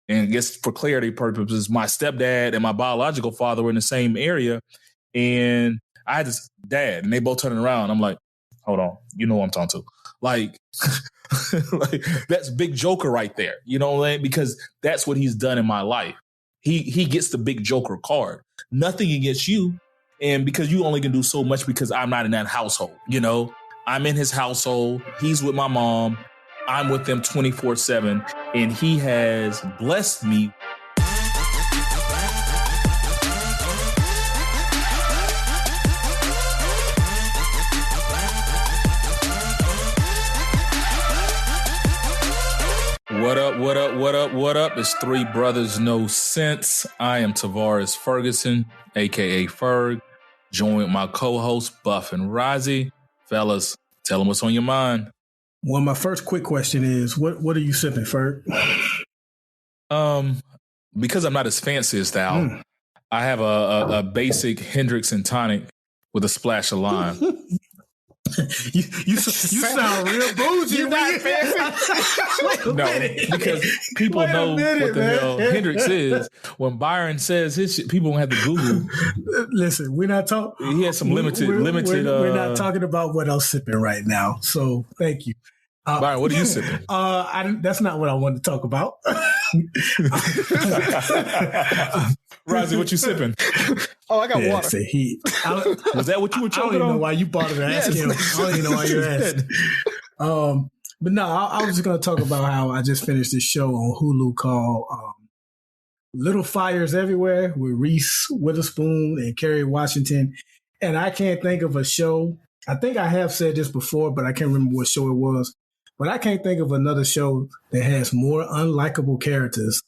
And I guess for clarity purposes, my stepdad and my biological father were in the same area. And I had this dad, and they both turning around. I'm like, hold on, you know what I'm talking to. Like, like that's Big Joker right there. You know what I mean? Because that's what he's done in my life. He gets the Big Joker card. Nothing against you. And because you only can do so much because I'm not in that household. You know, I'm in his household. He's with my mom. I'm with them 24/7. And he has blessed me. What up, what up, what up, what up? It's Three Brothers No Sense. I am Tavares Ferguson, a.k.a. Ferg, joined with my co-host, Buff and Razi. Fellas, tell them what's on your mind. Well, my first quick question is, what are you sipping, Ferg? Because I'm not as fancy as thou, I have a basic Hendrix and tonic with a splash of lime. You sound real bougie. You not fancy? No, because people know what the hell Hendrix is. When Byron says his shit, people don't have to Google. Listen, we're not talking. He has some limited. We're not talking about what I'm sipping right now. So thank you. Byron, what are you sipping? That's not what I wanted to talk about. Razi, what you sipping? Oh, I got water. Was that what you were talking about? I don't even know why you bothered to ask him. I don't even know why you're asking. But no, I was just going to talk about how I just finished this show on Hulu called Little Fires Everywhere with Reese Witherspoon and Kerry Washington. And I can't think of a show. I think I have said this before, but I can't remember what show it was. But I can't think of another show that has more unlikable characters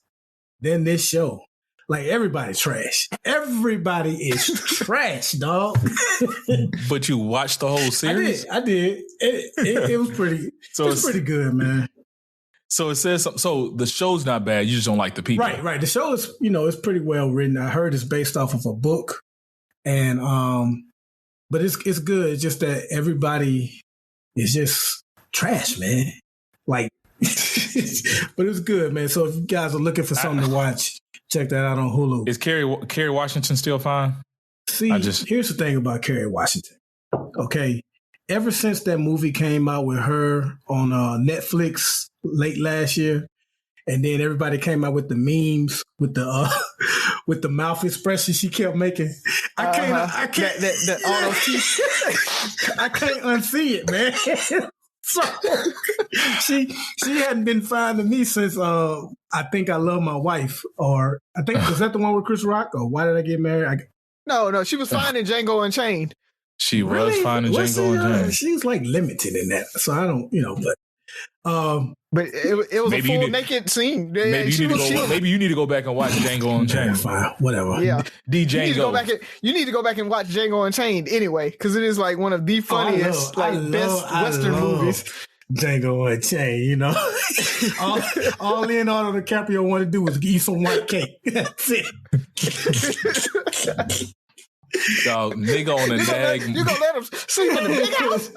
than this show. Like, everybody's trash. Everybody is trash, dog. But you watched the whole series? I did. It was pretty. So it's pretty good, man. So it says so. The show's not bad. You just don't like the people, right? The show is, it's pretty well written. I heard it's based off of a book, and but it's good. It's just that everybody is just trash, man. Like, but it's good, man. So if you guys are looking for something to watch, check that out on Hulu. Is Kerry Washington still fine? See, here's the thing about Kerry Washington. Okay, ever since that movie came out with her on Netflix late last year, and then everybody came out with the memes with the mouth expression she kept making. I can't. That auto teeth. I can't unsee it, man. So she hadn't been fine to me since I Think I Love My Wife, or I think, was that the one with Chris Rock, or Why Did I Get Married? No, she was fine in Django Unchained. She was fine in Django Unchained. She was like limited in that, so I don't, but it was a full naked scene. Maybe you need to go back and watch Django Unchained. Fine, whatever. Yeah, Django. You need to go back and watch Django Unchained anyway, because it is like one of the funniest, best Western movies. Django Unchained, all Leonardo DiCaprio wanted to do was eat some white cake. That's it. Dog, nigga on a nag. You gonna let him sleep in the big house?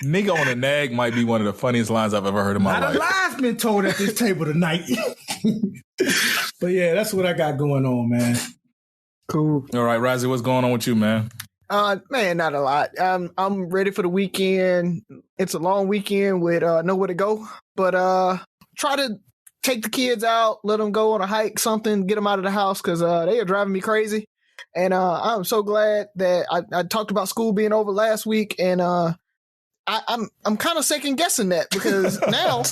Nigga on a nag might be one of the funniest lines I've ever heard in my life. A lie's been told at this table tonight. But yeah, that's what I got going on, man. Cool. All right, Razi, what's going on with you, man? Man, not a lot. I'm ready for the weekend. It's a long weekend with nowhere to go, but try to take the kids out, let them go on a hike, something, get them out of the house, because they are driving me crazy. And I'm so glad that I talked about school being over last week, and I'm kind of second guessing that, because now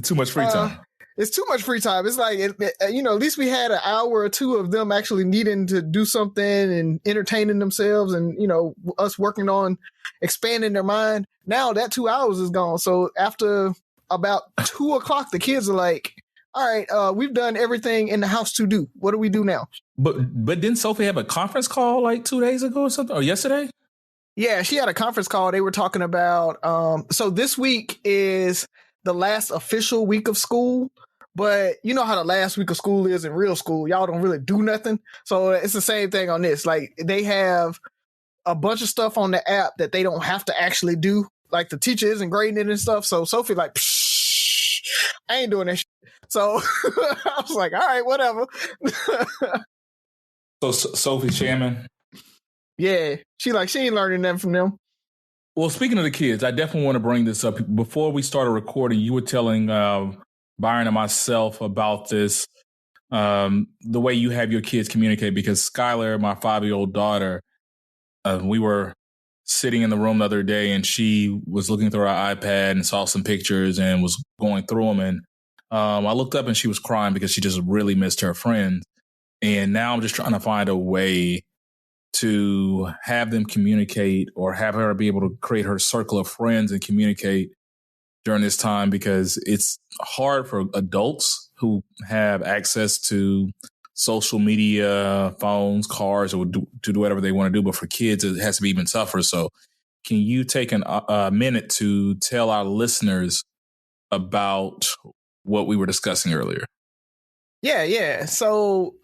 too much free time. It's too much free time. It's like, at least we had an hour or two of them actually needing to do something and entertaining themselves, and us working on expanding their mind. Now that 2 hours is gone. So after about 2:00, the kids are like, all right, we've done everything in the house to do. What do we do now? But didn't Sophie have a conference call like 2 days ago or something, or yesterday? Yeah, she had a conference call. They were talking about, so this week is the last official week of school, but you know how the last week of school is in real school. Y'all don't really do nothing. So it's the same thing on this. Like, they have a bunch of stuff on the app that they don't have to actually do. Like, the teacher isn't grading it and stuff. So Sophie like, I ain't doing that shit. So I was like, all right, whatever. So Sophie Shaman. Yeah, she ain't learning nothing from them. Well, speaking of the kids, I definitely want to bring this up. Before we started recording, you were telling Byron and myself about this, the way you have your kids communicate, because Skylar, my 5-year-old daughter, we were sitting in the room the other day and she was looking through her iPad and saw some pictures and was going through them. And I looked up and she was crying because she just really missed her friends. And now I'm just trying to find a way to have them communicate or have her be able to create her circle of friends and communicate during this time, because it's hard for adults who have access to social media, phones, cars, or to do whatever they want to do. But for kids, it has to be even tougher. So can you take a minute to tell our listeners about what we were discussing earlier? Yeah. So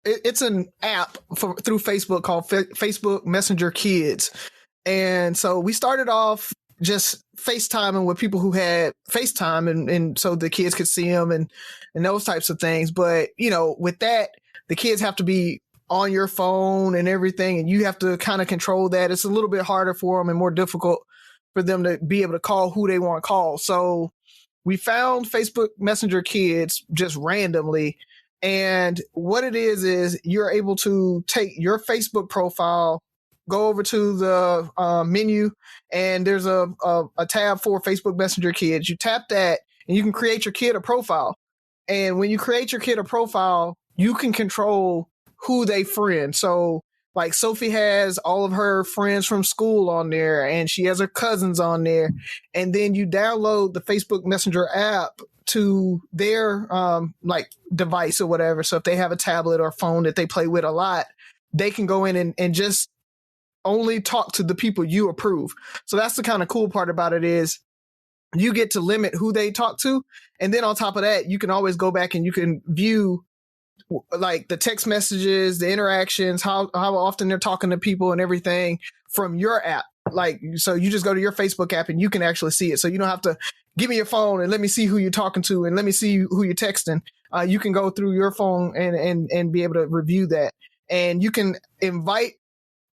it's an app through Facebook called Facebook Messenger Kids. And so we started off just FaceTiming with people who had FaceTime and so the kids could see them and those types of things. But, with that, the kids have to be on your phone and everything, and you have to kind of control that. It's a little bit harder for them and more difficult for them to be able to call who they want to call. So we found Facebook Messenger Kids just randomly. And what it is you're able to take your Facebook profile, go over to the menu, and there's a tab for Facebook Messenger Kids. You tap that and you can create your kid a profile. And when you create your kid a profile, you can control who they friend. So like Sophie has all of her friends from school on there, and she has her cousins on there. And then you download the Facebook Messenger app to their device or whatever. So if they have a tablet or phone that they play with a lot, they can go in and just only talk to the people you approve. So that's the kind of cool part about it, is you get to limit who they talk to. And then on top of that, you can always go back and you can view like the text messages, the interactions, how often they're talking to people and everything from your app. Like, so you just go to your Facebook app and you can actually see it. So you don't have to give me your phone and let me see who you're talking to and let me see who you're texting. You can go through your phone and be able to review that. And you can invite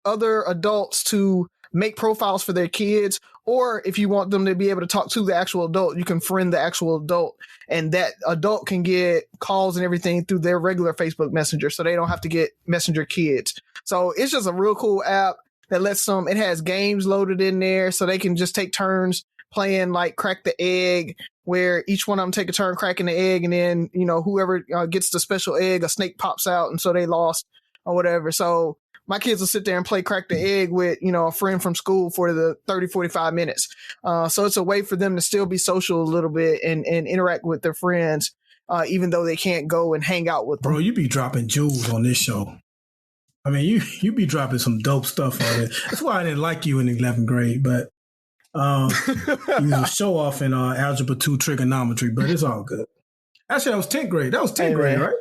other adults to make profiles for their kids, or if you want them to be able to talk to the actual adult, you can friend the actual adult, and that adult can get calls and everything through their regular Facebook Messenger, so they don't have to get Messenger Kids. So it's just a real cool app that lets them, it has games loaded in there, so they can just take turns playing like Crack the Egg, where each one of them take a turn cracking the egg, and then, whoever gets the special egg, a snake pops out, and so they lost or whatever. So my kids will sit there and play Crack the Egg with, a friend from school for the 30, 45 minutes. So it's a way for them to still be social a little bit and interact with their friends, even though they can't go and hang out with them. Bro, you be dropping jewels on this show. I mean, you be dropping some dope stuff on it. That's why I didn't like you in 11th grade, but you was a show off in Algebra 2 trigonometry, but it's all good. Actually, that was 10th grade. That was 10th grade, right?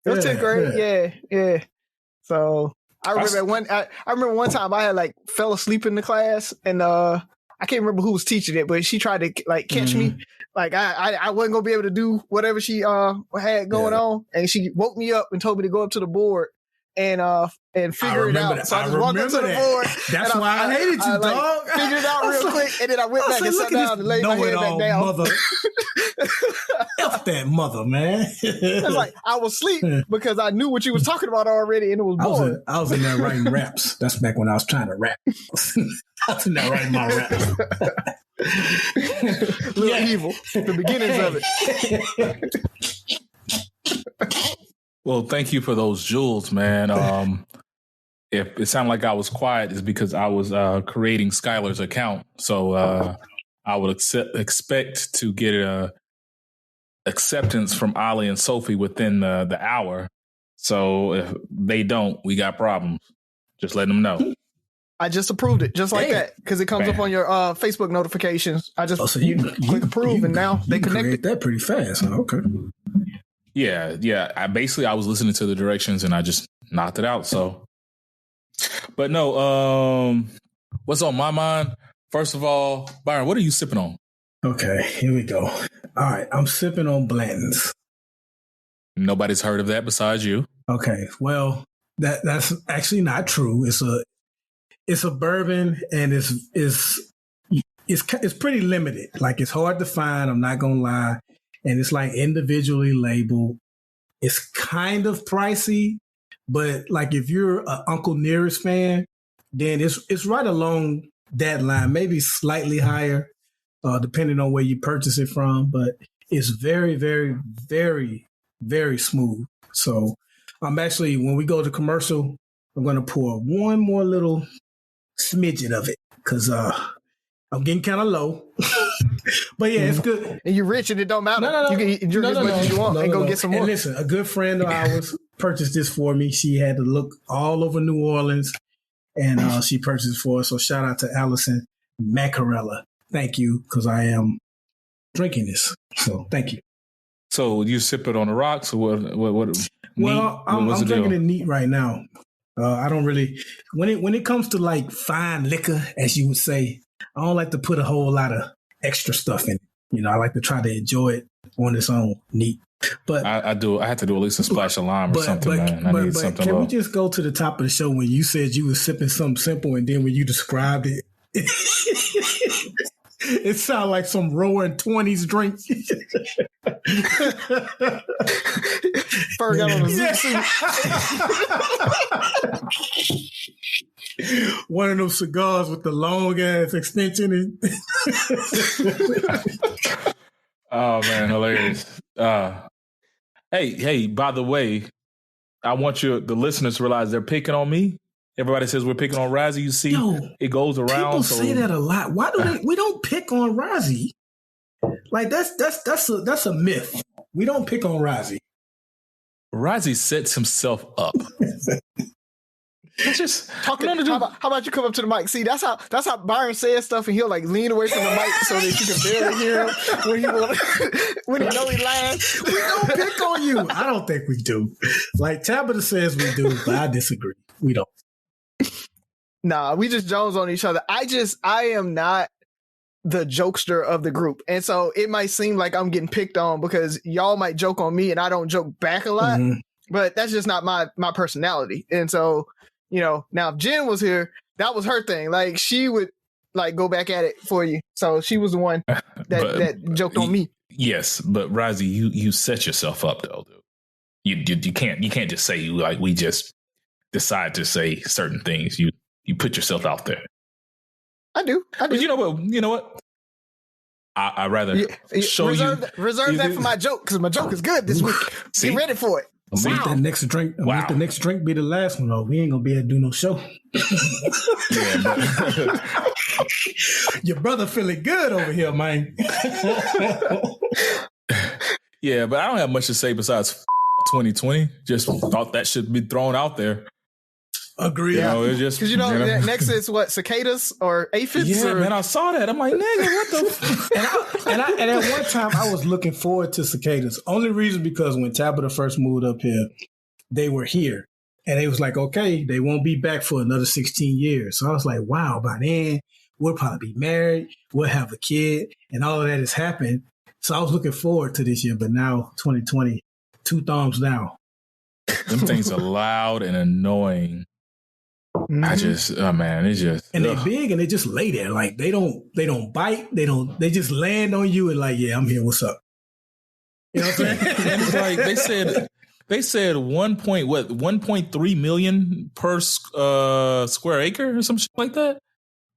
It was 10th grade, yeah. So I remember one time I had fell asleep in the class, and I can't remember who was teaching it, but she tried to catch me. Like I wasn't gonna be able to do whatever she had going on, and she woke me up and told me to go up to the board and figure it out. So I just walked up to the board. That's why I hated you, dog. Figured it out real quick, and then I went back and sat down and laid my head back down. Mother. F that mother, man. It's like I was asleep because I knew what you was talking about already, and it was boring. I was in there writing raps. That's back when I was trying to rap. I was in there writing my raps. Little Evil, the beginnings of it. Well, thank you for those jewels, man. If it sounded like I was quiet, it's because I was creating Skylar's account. So I would expect to get a acceptance from Ollie and Sophie within the hour. So if they don't, we got problems. Just letting them know. I just approved it, just like that, because it comes up on your Facebook notifications. I just you click approve, and now they connected. That pretty fast. Huh? Okay. Yeah. I was listening to the directions and I just knocked it out. So, but no, what's on my mind? First of all, Byron, what are you sipping on? Okay, here we go. All right, I'm sipping on Blanton's. Nobody's heard of that besides you. Okay, well, that's actually not true. It's a bourbon, and it's pretty limited. Like, it's hard to find. I'm not gonna lie, and it's like individually labeled. It's kind of pricey, but like if you're an Uncle Nearest fan, then it's right along that line, maybe slightly higher, depending on where you purchase it from. But it's very, very, very, very smooth. So I'm actually, when we go to commercial, I'm going to pour one more little smidgen of it because I'm getting kind of low. But yeah, it's good. And you're rich and it don't matter. No. You can drink as much as you want and go get some more. And listen, a good friend of ours purchased this for me. She had to look all over New Orleans, and she purchased it for us. So shout out to Allison Macarella. Thank you, because I am drinking this. So thank you. So you sip it on the rocks, or what? Well, I'm drinking it neat right now. I don't really, when it comes to like fine liquor, as you would say, I don't like to put a whole lot of extra stuff in it. You know, I like to try to enjoy it on its own, neat. But I do. I have to do at least a splash of lime or something, man. I need something. Can we just go to the top of the show when you said you were sipping something simple, and then when you described it, it sounded like some roaring 20s drink. Ferg got on a zoot suit. One of those cigars with the long ass extension. Oh man, hilarious! Hey! By the way, I want the listeners to realize they're picking on me. Everybody says we're picking on Razi. You see, it goes around. People say that a lot. Why do we don't pick on Razi? Like that's a myth. We don't pick on Razi. Razi sets himself up. It's just talking. How about you come up to the mic? See, that's how Byron says stuff, and he'll like lean away from the mic so that you can barely hear him when he know he lying. We don't pick on you. I don't think we do. Like Tabitha says we do, but I disagree. We don't. Nah, we just Jones on each other. I am not the jokester of the group, and so it might seem like I'm getting picked on because y'all might joke on me, and I don't joke back a lot. Mm-hmm. But that's just not my personality, and so. You know, now if Jen was here, that was her thing. Like she would like go back at it for you. So she was the one that joked on me. Yes, but Razi, you set yourself up though, dude. You can't just say we just decide to say certain things. You put yourself out there. I do. But you know what? I rather show reserve that for my joke because my joke is good this week. Get ready for it. Make that next drink. Make the next drink be the last one. Though we ain't gonna be able to do no show. Your brother feeling good over here, man. Yeah, but I don't have much to say besides 2020. Just thought that should be thrown out there. Agreed. Yeah, it's just because next is what, cicadas or aphids. Yeah, man, I saw that. I'm like, nigga, what the? and at one time I was looking forward to cicadas. Only reason because when Tabitha first moved up here, they were here, and they was like, okay, they won't be back for another 16 years. So I was like, wow, by then we'll probably be married, we'll have a kid, and all of that has happened. So I was looking forward to this year, but now 2020, 2 thumbs down. Them things are loud and annoying. Mm-hmm. It's just and they're big and they just lay there like they don't bite, they just land on you and like, yeah, I'm here, what's up? You know what I'm saying? And it's like they said 1.3 million per square acre or some shit like that.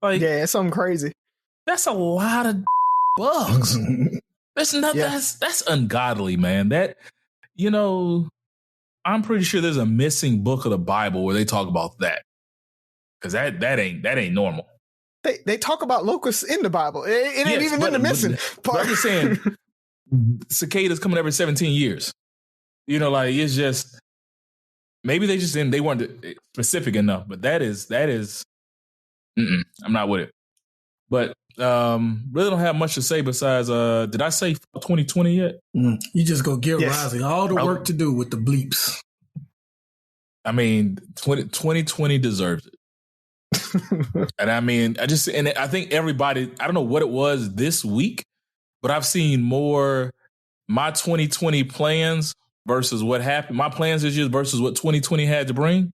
Like, yeah, it's something crazy. That's a lot of bugs. That's ungodly, man. That, I'm pretty sure there's a missing book of the Bible where they talk about that. Because that ain't normal. They talk about locusts in the Bible. It ain't even in the missing part. But I'm just saying, cicadas coming every 17 years. It's just maybe they weren't specific enough. But that is. I'm not with it. But really don't have much to say besides. Did I say 2020 yet? You just go give Razi all the work to do with the bleeps. I mean, 2020 deserves it. And I mean, I think everybody, I don't know what it was this week, but I've seen more my 2020 plans versus what happened. My plans this year versus what 2020 had to bring.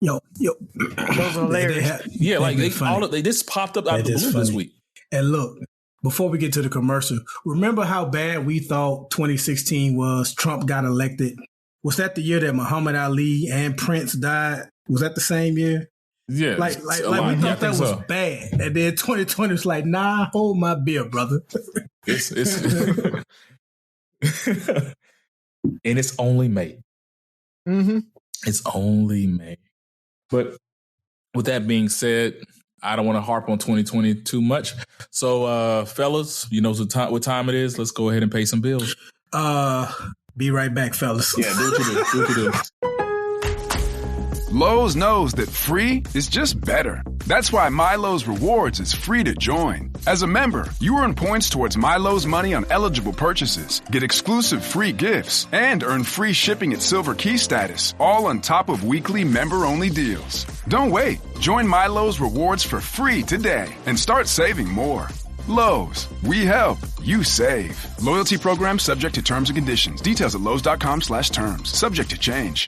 Yo, Those are hilarious. They just popped up out of the blue this week. And look, before we get to the commercial, remember how bad we thought 2016 was? Trump got elected. Was that the year that Muhammad Ali and Prince died? Was that the same year? Yeah. Like we thought that was bad. And then 2020 was like, nah, hold my beer, brother. It's and it's only May. Mm-hmm. It's only May. But with that being said, I don't want to harp on 2020 too much. So, fellas, you know what time it is. Let's go ahead and pay some bills. Be right back, fellas. Yeah, do what you do. Lowe's knows that free is just better. That's why MyLowe's Rewards is free to join. As a member, you earn points towards MyLowe's money on eligible purchases, get exclusive free gifts, and earn free shipping at Silver Key status, all on top of weekly member-only deals. Don't wait. Join MyLowe's Rewards for free today and start saving more. Lowe's, we help, you save. Loyalty program subject to terms and conditions. Details at lowes.com/terms. Subject to change.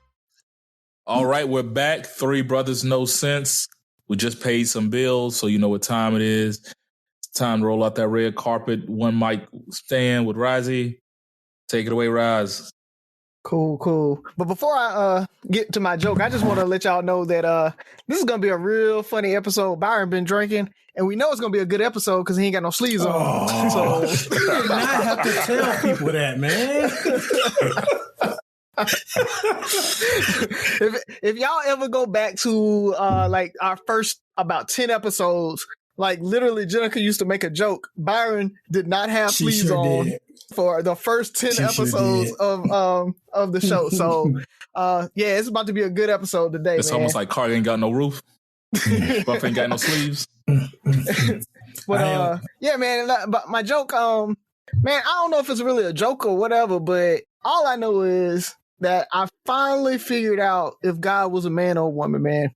All right, we're back. Three brothers, no sense. We just paid some bills, so you know what time it is. It's time to roll out that red carpet. One mic stand with Razi. Take it away, Raz. Cool. But before I get to my joke, I just want to let y'all know that this is going to be a real funny episode. Byron been drinking, and we know it's going to be a good episode because he ain't got no sleeves on. So you did not have to tell people that, man. if y'all ever go back to like our first about 10 episodes, like literally Jenica used to make a joke. Byron did not have sleeves on for the first 10 episodes of the show. So yeah, it's about to be a good episode today. It's almost like Carl ain't got no roof. Buff ain't got no sleeves. But yeah, man, but my joke, man, I don't know if it's really a joke or whatever, but all I know is that I finally figured out if God was a man or a woman, man.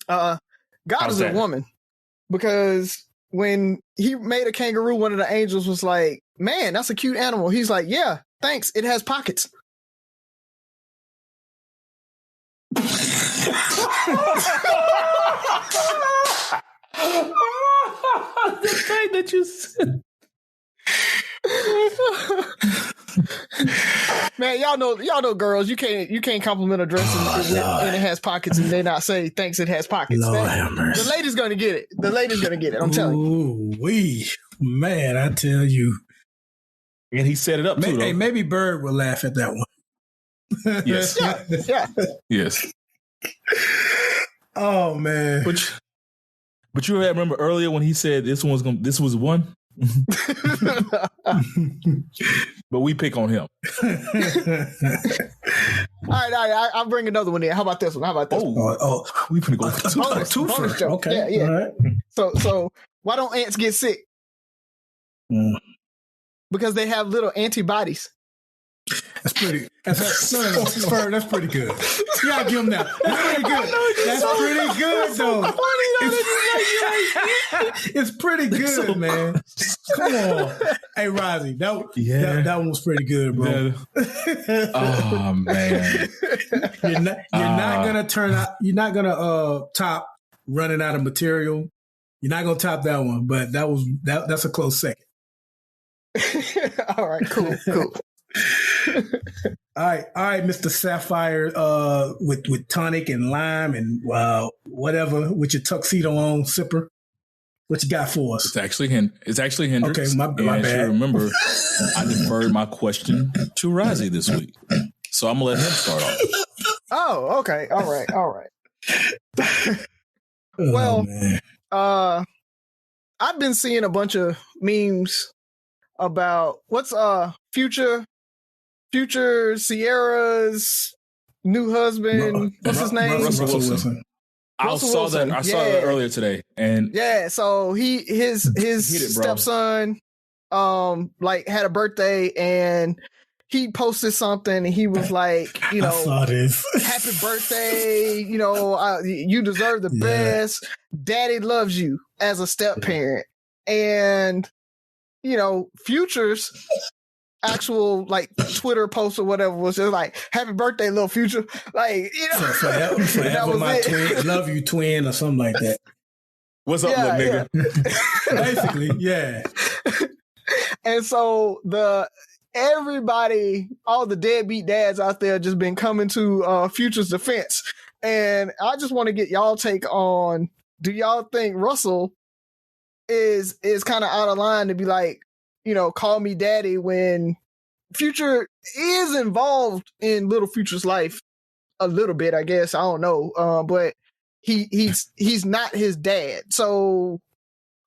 God is a woman, because when he made a kangaroo, one of the angels was like, man, that's a cute animal. He's like, yeah, thanks. It has pockets. The fact that you said. Man, y'all know girls, you can't compliment a dress and it has pockets and they not say thanks, it has pockets. The lady's gonna get it. I'm telling you. Man, I tell you. And he set it up too. Hey, maybe Bird will laugh at that one. Yes. Yeah. Yes. Oh man. But you remember earlier when he said this was one? But we pick on him. All right. I'll bring another one in. How about this one? We finna go for two first. Okay. Yeah. All right. So why don't ants get sick? Because they have little antibodies. That's pretty. That's pretty good. You gotta give him that. That's pretty good. That's pretty good, though. It's pretty good, man. Come on, hey Razi, that one was pretty good, bro. Oh man, you're not gonna turn out. You're not gonna top running out of material. You're not gonna top that one, but that's a close second. All right, cool. All right, Mr. Sapphire, with tonic and lime and whatever with your tuxedo on, sipper. What you got for us? It's actually Hendrix. Okay, my bad. Remember, I deferred my question to Razi this week, so I'm gonna let him start off. Oh, okay, all right. Well, I've been seeing a bunch of memes about what's future Sierra's new husband. What's his name? Russell Wilson. I saw that earlier today, and so his stepson like had a birthday, and he posted something, and he was like, I saw this. Happy birthday, you deserve the best. Daddy loves you as a step parent, and Future's actual like Twitter post or whatever was just like "Happy birthday, little Future," like forever my twin, love you, twin, or something like that. What's up, little nigga? Yeah. Basically, yeah. And so everybody, all the deadbeat dads out there, just been coming to Future's defense, and I just want to get y'all take on: do y'all think Russell is kind of out of line to be like, call me daddy when Future is involved in little Future's life a little bit, I guess. I don't know. But he's not his dad. So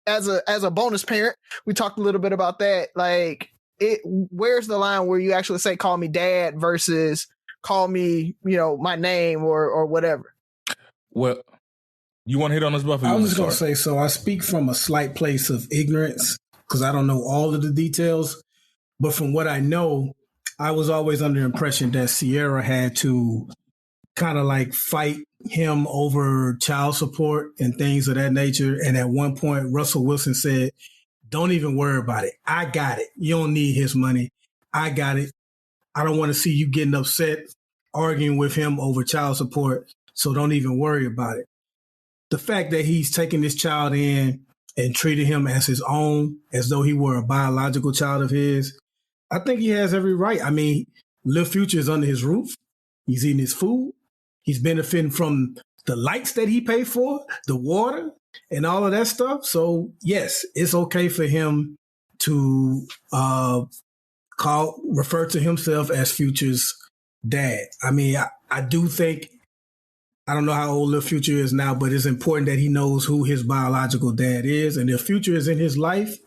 as a bonus parent, we talked a little bit about that. Like, where's the line where you actually say call me dad versus call me, my name or whatever? Well, you want to hit on this, Buffy? I was just going to say, so I speak from a slight place of ignorance because I don't know all of the details. But from what I know, I was always under the impression that Sierra had to kind of like fight him over child support and things of that nature. And at one point, Russell Wilson said, "Don't even worry about it. I got it. You don't need his money. I got it. I don't want to see you getting upset, arguing with him over child support. So don't even worry about it." The fact that he's taking this child in and treating him as his own, as though he were a biological child of his, I think he has every right. I mean, Lil Future is under his roof. He's eating his food. He's benefiting from the lights that he paid for, the water, and all of that stuff. So, yes, it's okay for him to refer to himself as Future's dad. I mean, I do think, I don't know how old Lil Future is now, but it's important that he knows who his biological dad is. And if Future is in his life,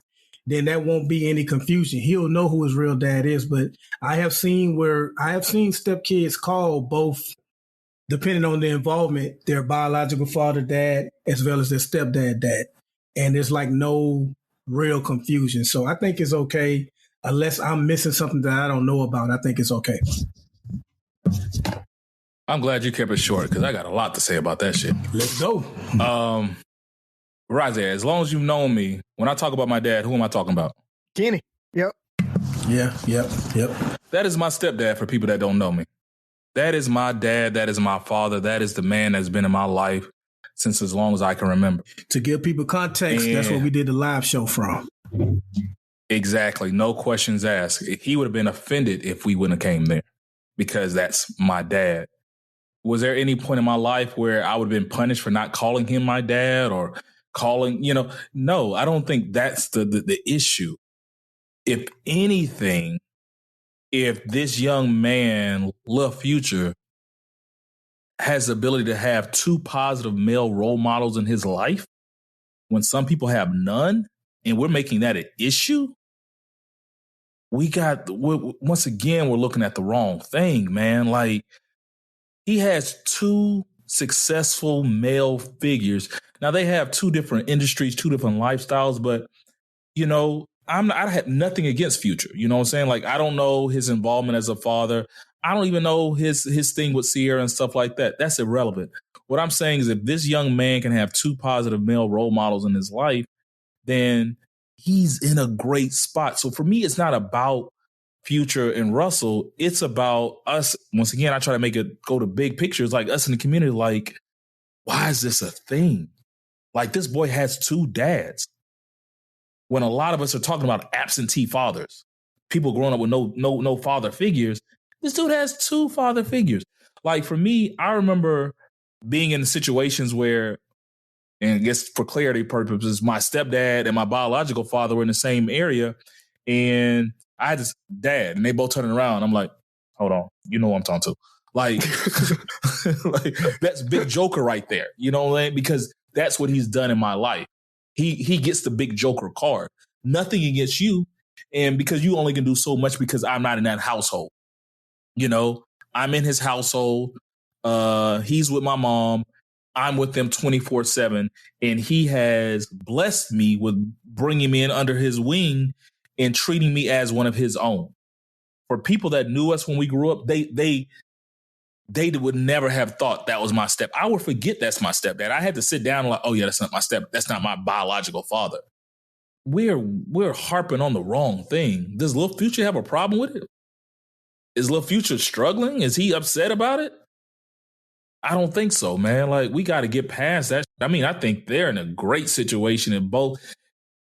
then there won't be any confusion. He'll know who his real dad is. But I have seen stepkids call both, depending on the involvement, their biological father, dad, as well as their stepdad, dad. And there's like no real confusion. So I think it's okay, unless I'm missing something that I don't know about. I think it's okay. I'm glad you kept it short because I got a lot to say about that shit. Let's go. Razi, as long as you've known me, when I talk about my dad, who am I talking about? Kenny. Yep. Yeah, yep. That is my stepdad for people that don't know me. That is my dad. That is my father. That is the man that's been in my life since as long as I can remember. To give people context, that's what we did the live show from. Exactly. No questions asked. He would have been offended if we wouldn't have came there because that's my dad. Was there any point in my life where I would have been punished for not calling him my dad or calling, no, I don't think that's the issue. If anything, if this young man, Lil Future, has the ability to have two positive male role models in his life, when some people have none, and we're making that an issue, once again, we're looking at the wrong thing, man. Like, he has two successful male figures. Now, they have two different industries, two different lifestyles, but, I have nothing against Future. You know what I'm saying? Like, I don't know his involvement as a father. I don't even know his thing with Sierra and stuff like that. That's irrelevant. What I'm saying is if this young man can have two positive male role models in his life, then he's in a great spot. So for me, it's not about Future and Russell. It's about us. Once again, I try to make it go to big pictures, like us in the community. Like, why is this a thing? Like, this boy has two dads. When a lot of us are talking about absentee fathers, people growing up with no father figures, this dude has two father figures. Like, for me, I remember being in situations where, and I guess for clarity purposes, my stepdad and my biological father were in the same area, and I had this dad, and they both turning around. I'm like, hold on, you know what I'm talking to. Like, like, that's Big Joker right there. You know what I mean? Because that's what he's done in my life. He gets the Big Joker card. Nothing against you, and because you only can do so much because I'm not in that household. I'm in his household. He's with my mom. I'm with them 24/7, and he has blessed me with bringing me in under his wing and treating me as one of his own. For people that knew us when we grew up, they would never have thought that was my step. I would forget that's my stepdad. I had to sit down and like, oh yeah, that's not my step. That's not my biological father. we're harping on the wrong thing. Does Lil Future have a problem with it? Is Lil Future struggling? Is he upset about it? I don't think so, man. Like, we got to get past that. I mean, I think they're in a great situation in both.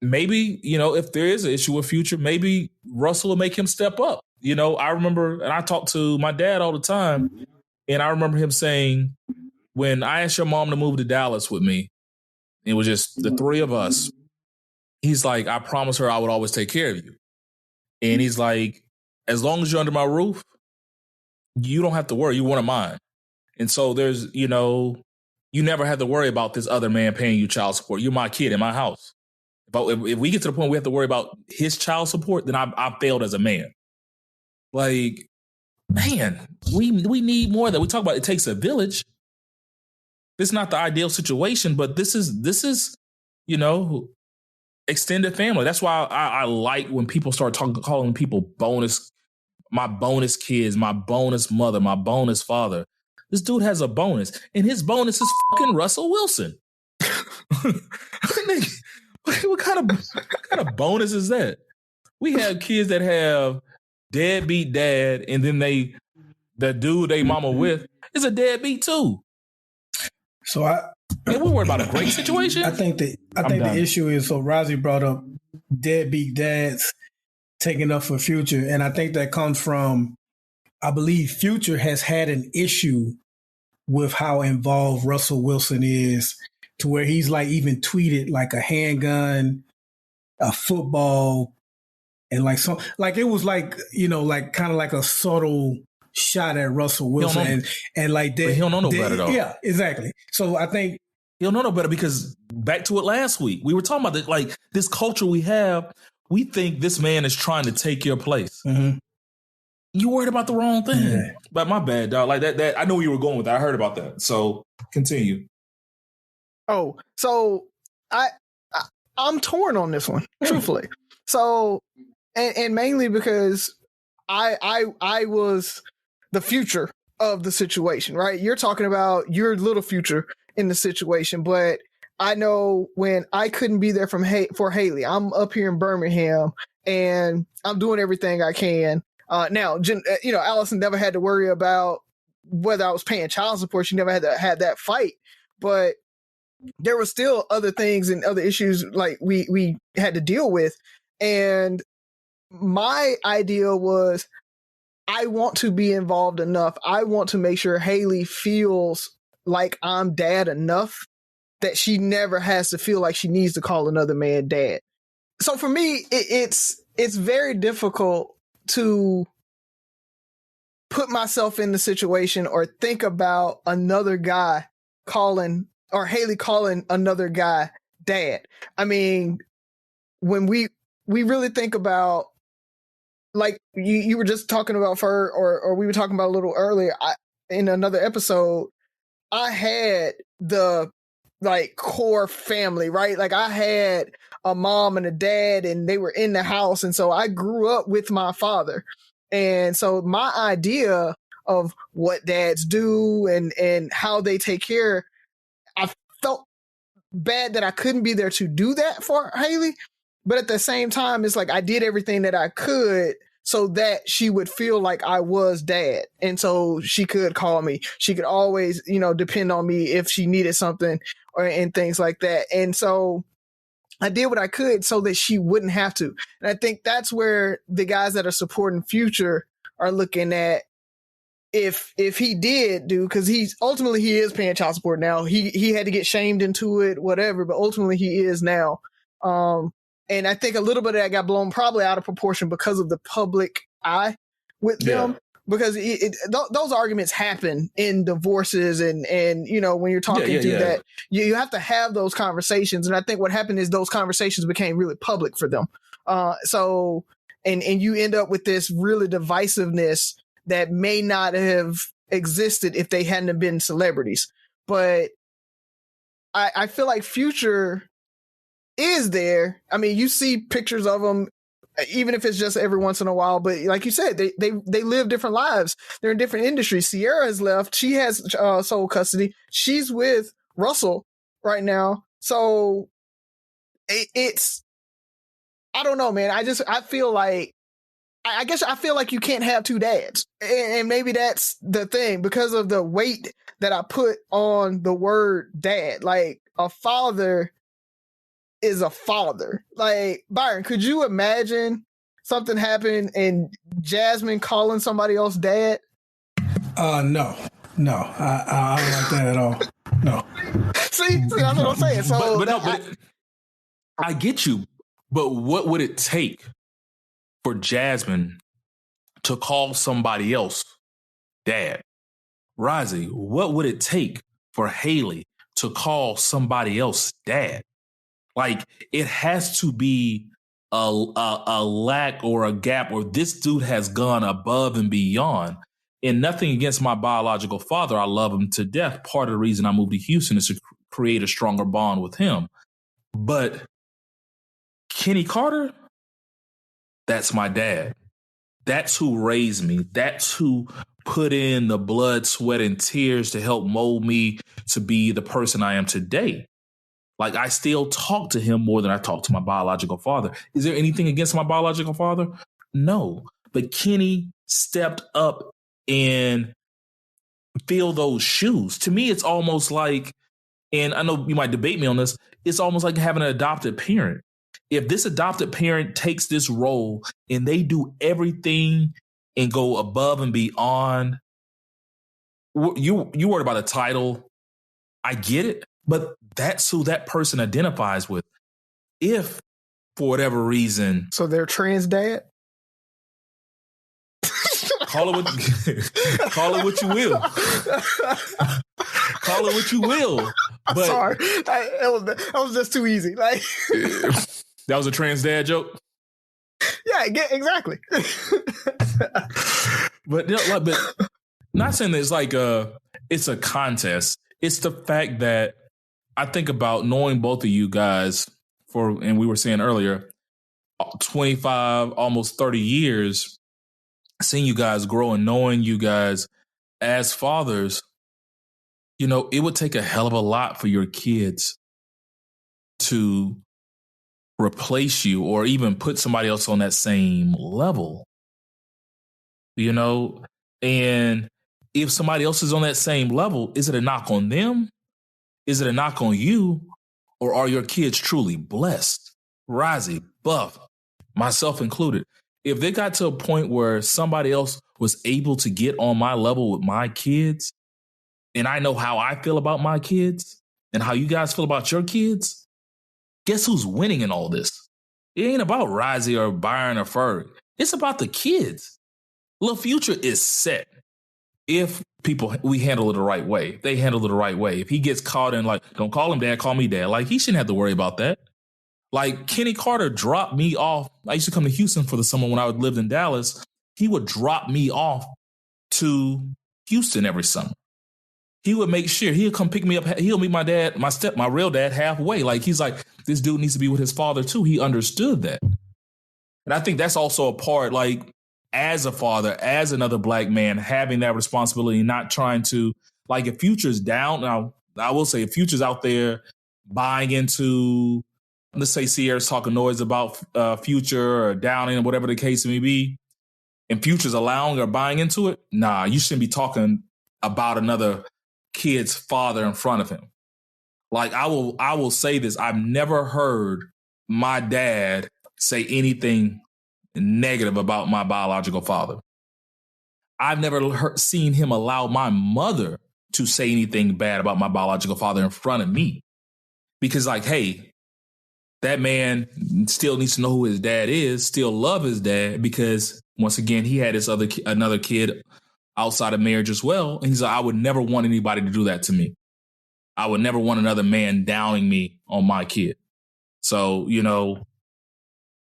Maybe, if there is an issue with Future, maybe Russell will make him step up. I remember, and I talk to my dad all the time, and I remember him saying, when I asked your mom to move to Dallas with me, it was just the three of us. He's like, I promised her I would always take care of you. And he's like, as long as you're under my roof, you don't have to worry. You're one of mine. And so there's, you never have to worry about this other man paying you child support. You're my kid in my house. But if we get to the point we have to worry about his child support, then I failed as a man. Like, man, we need more of that. We talk about it takes a village. This is not the ideal situation, but this is, extended family. That's why I like when people start calling people my bonus kids, my bonus mother, my bonus father. This dude has a bonus, and his bonus is fucking Russell Wilson. What kind of bonus is that? We have kids that have deadbeat dad, and then the dude they mama with is a deadbeat too. So we're worried about a great situation. I think the issue is, so Razi brought up deadbeat dads taking up for Future, and I think that comes from, I believe Future has had an issue with how involved Russell Wilson is, to where he's like even tweeted like a handgun, a football, and like some, like it was like, like kind of like a subtle shot at Russell Wilson, and like that. But he don't know no better though. Yeah, exactly. So I think he don't know no better, because back to it last week, we were talking about that, like this culture we have. We think this man is trying to take your place. Mm-hmm. You worried about the wrong thing. Yeah. But my bad, dog. Like that. I know where you were going with that. I heard about that. So continue. Oh, so I'm torn on this one, truthfully. So, and mainly because I was the future of the situation, right? You're talking about your little future in the situation, but I know when I couldn't be there for Haley, I'm up here in Birmingham and I'm doing everything I can. Now, Allison never had to worry about whether I was paying child support. She never had to have that fight, but there were still other things and other issues like we had to deal with. And my idea was, I want to be involved enough. I want to make sure Haley feels like I'm dad enough that she never has to feel like she needs to call another man dad. So for me, it's very difficult to put myself in the situation or think about another guy calling, or Haley calling another guy dad. I mean, when we really think about, like you were just talking about Ferg, or we were talking about a little earlier in another episode, I had the like core family, right? Like I had a mom and a dad and they were in the house. And so I grew up with my father. And so my idea of what dads do and how they take care, I felt bad that I couldn't be there to do that for Haley. But at the same time, it's like I did everything that I could so that she would feel like I was dad. And so she could call me. She could always, depend on me if she needed something and things like that. And so I did what I could so that she wouldn't have to. And I think that's where the guys that are supporting Future are looking at, if he did do, because he is paying child support now. He had to get shamed into it, whatever, but ultimately he is now. And I think a little bit of that got blown probably out of proportion because of the public eye with them. Because those arguments happen in divorces and when you're talking through that, you have to have those conversations. And I think what happened is those conversations became really public for them. So you end up with this really divisiveness that may not have existed if they hadn't have been celebrities. But I feel like Future is there. I mean, you see pictures of them, even if it's just every once in a while. But like you said, they live different lives. They're in different industries. Sierra has left. She has sole custody. She's with Russell right now. So it's I don't know, man. I feel like, I guess I feel like you can't have two dads. And maybe that's the thing because of the weight that I put on the word dad. Like, a father is a father. Like, Byron, could you imagine something happened and Jasmine calling somebody else dad? No. I don't like that at all. No. See, that's what I'm saying. So, but I get you. But what would it take for Jasmine to call somebody else dad? Razi, what would it take for Haley to call somebody else dad? Like, it has to be a lack or a gap, or this dude has gone above and beyond. And nothing against my biological father. I love him to death. Part of the reason I moved to Houston is to create a stronger bond with him. But Kenny Carter, that's my dad. That's who raised me. That's who put in the blood, sweat, and tears to help mold me to be the person I am today. Like, I still talk to him more than I talk to my biological father. Is there anything against my biological father? No. But Kenny stepped up and filled those shoes. To me, it's almost like, and I know you might debate me on this, it's almost like having an adopted parent. If this adopted parent takes this role and they do everything and go above and beyond, you worried about a title. I get it, but that's who that person identifies with. If for whatever reason, so they're trans dad. Call it what you will. Call it what you will. But sorry, that was just too easy. Like, that was a trans dad joke. Yeah, exactly. but not saying that it's like it's a contest. It's the fact that I think about knowing both of you guys and we were saying earlier, 25, almost 30 years, seeing you guys grow and knowing you guys as fathers. You know, it would take a hell of a lot for your kids to replace you or even put somebody else on that same level. You know, and if somebody else is on that same level, is it a knock on them? Is it a knock on you? Or are your kids truly blessed? Razi, Buff, myself included. If they got to a point where somebody else was able to get on my level with my kids, and I know how I feel about my kids and how you guys feel about your kids, guess who's winning in all this? It ain't about Razi or Byron or Ferg. It's about the kids. The future is set. If we handle it the right way, they handle it the right way. If he gets caught in like, don't call him dad, call me dad. Like, he shouldn't have to worry about that. Like, Kenny Carter dropped me off. I used to come to Houston for the summer when I lived in Dallas. He would drop me off to Houston every summer. He would make sure he'll come pick me up. He'll meet my dad, my real dad halfway. Like, he's like, this dude needs to be with his father too. He understood that. And I think that's also a part, like, as a father, as another black man, having that responsibility, not trying to, like, if Future's down. Now, I will say if Future's out there buying into, let's say Sierra's talking noise about Future or downing or whatever the case may be, and Future's allowing or buying into it, nah, you shouldn't be talking about another kid's father in front of him. Like, I will say this. I've never heard my dad say anything negative about my biological father. I've never seen him allow my mother to say anything bad about my biological father in front of me. Because, like, hey, that man still needs to know who his dad is, still love his dad, because once again, he had another kid outside of marriage as well. And he's like, I would never want anybody to do that to me. I would never want another man downing me on my kid. So, you know,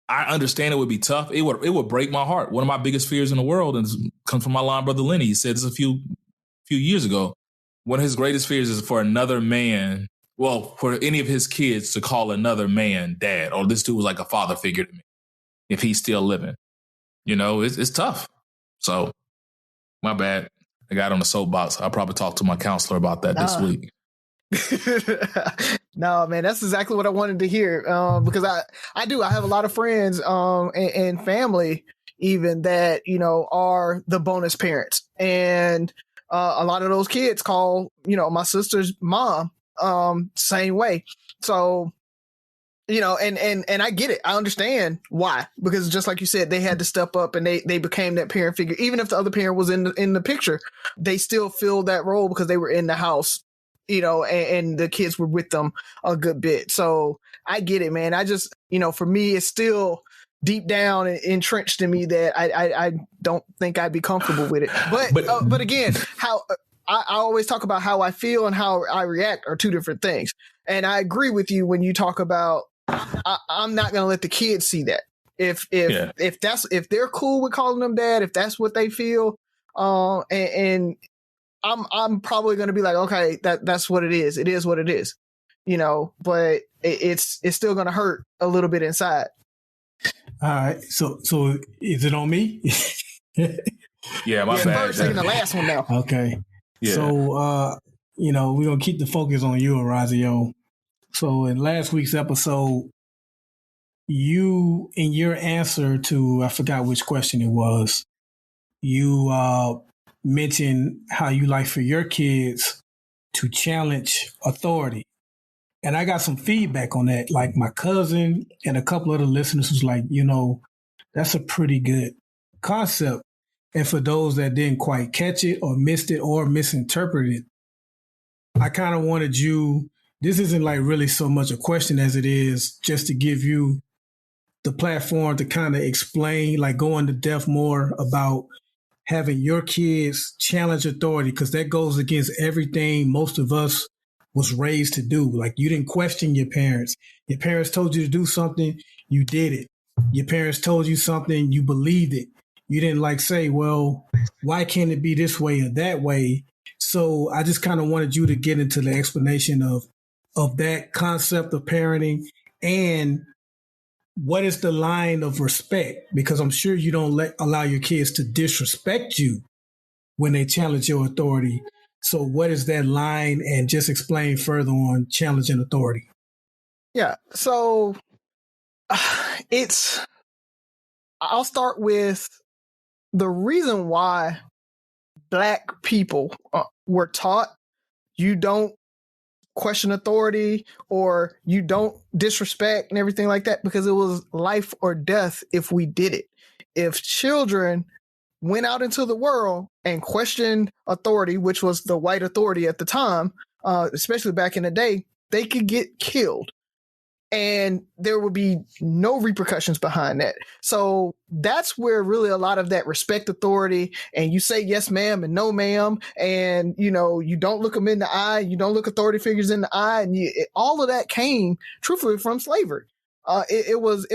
I understand it would be tough. It would break my heart. One of my biggest fears in the world, and this comes from my line brother Lenny. He said this a few years ago. One of his greatest fears is for another man, well, for any of his kids to call another man dad, or this dude was like a father figure to me if he's still living. You know, it's tough. So, my bad. I got on the soapbox. I'll probably talk to my counselor about that this week. No, man, that's exactly what I wanted to hear. Because I have a lot of friends and family even that, are the bonus parents. And a lot of those kids call, my sister's mom same way. So, and I get it. I understand why, because just like you said, they had to step up and they became that parent figure. Even if the other parent was in the picture, they still filled that role because they were in the house, and the kids were with them a good bit. So I get it, man. I just, for me, it's still deep down and entrenched in me that I don't think I'd be comfortable with it. But again, how I always talk about how I feel and how I react are two different things. And I agree with you when you talk about I'm not going to let the kids see that. If they're cool with calling them dad, if that's what they feel, and I'm probably going to be like, okay, that's what it is. It is what it is, but it's still going to hurt a little bit inside. All right. So is it on me? Yeah, my bad. First taking the last one now. Okay. Yeah. So, we're going to keep the focus on you, Razio. So in last week's episode, you, in your answer to, I forgot which question it was, you mentioned how you like for your kids to challenge authority. And I got some feedback on that. Like my cousin and a couple of the listeners was like, that's a pretty good concept. And for those that didn't quite catch it or missed it or misinterpreted it, I kind of wanted you, this isn't like really so much a question as it is just to give you the platform to kind of explain, like go into depth more about having your kids challenge authority, because that goes against everything most of us was raised to do. Like you didn't question your parents. Your parents told you to do something, you did it. Your parents told you something, you believed it. You didn't say, well, why can't it be this way or that way? So I just kind of wanted you to get into the explanation of that concept of parenting and what is the line of respect? Because I'm sure you don't allow your kids to disrespect you when they challenge your authority. So what is that line? And just explain further on challenging authority. Yeah. So I'll start with the reason why Black people were taught you don't question authority or you don't disrespect and everything like that, because it was life or death if we did it. If children went out into the world and questioned authority, which was the white authority at the time, especially back in the day, they could get killed. And there would be no repercussions behind that. So that's where really a lot of that respect authority, and you say yes, ma'am, and no, ma'am, and you don't look them in the eye, you don't look authority figures in the eye, and all of that came truthfully from slavery. It was,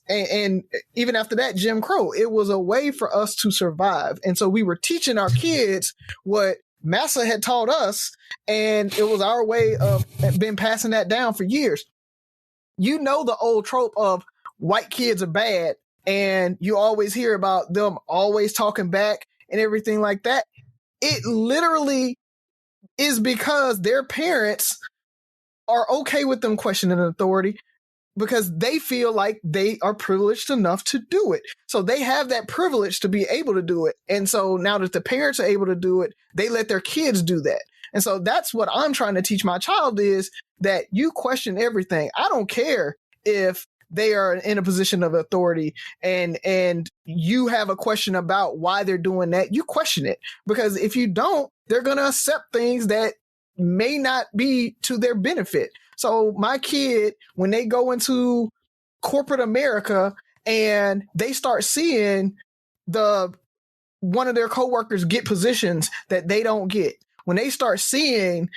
and even after that, Jim Crow. It was a way for us to survive, and so we were teaching our kids what Massa had taught us, and it was our way of been passing that down for years. The old trope of white kids are bad, and you always hear about them always talking back and everything like that. It literally is because their parents are okay with them questioning authority because they feel like they are privileged enough to do it. So they have that privilege to be able to do it. And so now that the parents are able to do it, they let their kids do that. And so that's what I'm trying to teach my child is that you question everything. I don't care if they are in a position of authority and you have a question about why they're doing that. You question it, because if you don't, they're going to accept things that may not be to their benefit. So my kid, when they go into corporate America and they start seeing one of their coworkers get positions that they don't get, when they start seeing,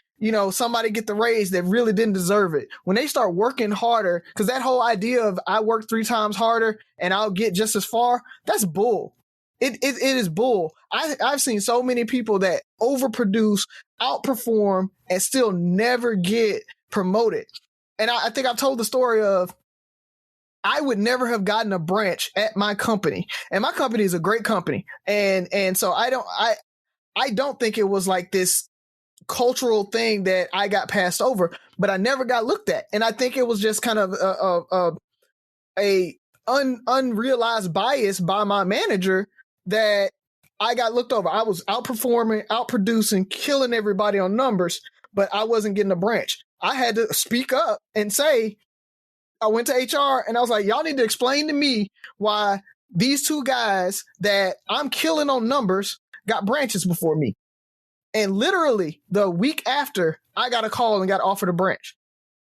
somebody get the raise that really didn't deserve it, when they start working harder, because that whole idea of I work 3 times harder and I'll get just as far, that's bull. It is bull. I've seen so many people that overproduce, outperform, and still never get promoted. And I think I've told the story of I would never have gotten a branch at my company, and my company is a great company. And so I don't think it was like this cultural thing that I got passed over, but I never got looked at. And I think it was just kind of a unrealized bias by my manager that I got looked over. I was outperforming, outproducing, killing everybody on numbers, but I wasn't getting a branch. I had to speak up and say, I went to HR and I was like, y'all need to explain to me why these two guys that I'm killing on numbers got branches before me. And literally the week after, I got a call and got offered a branch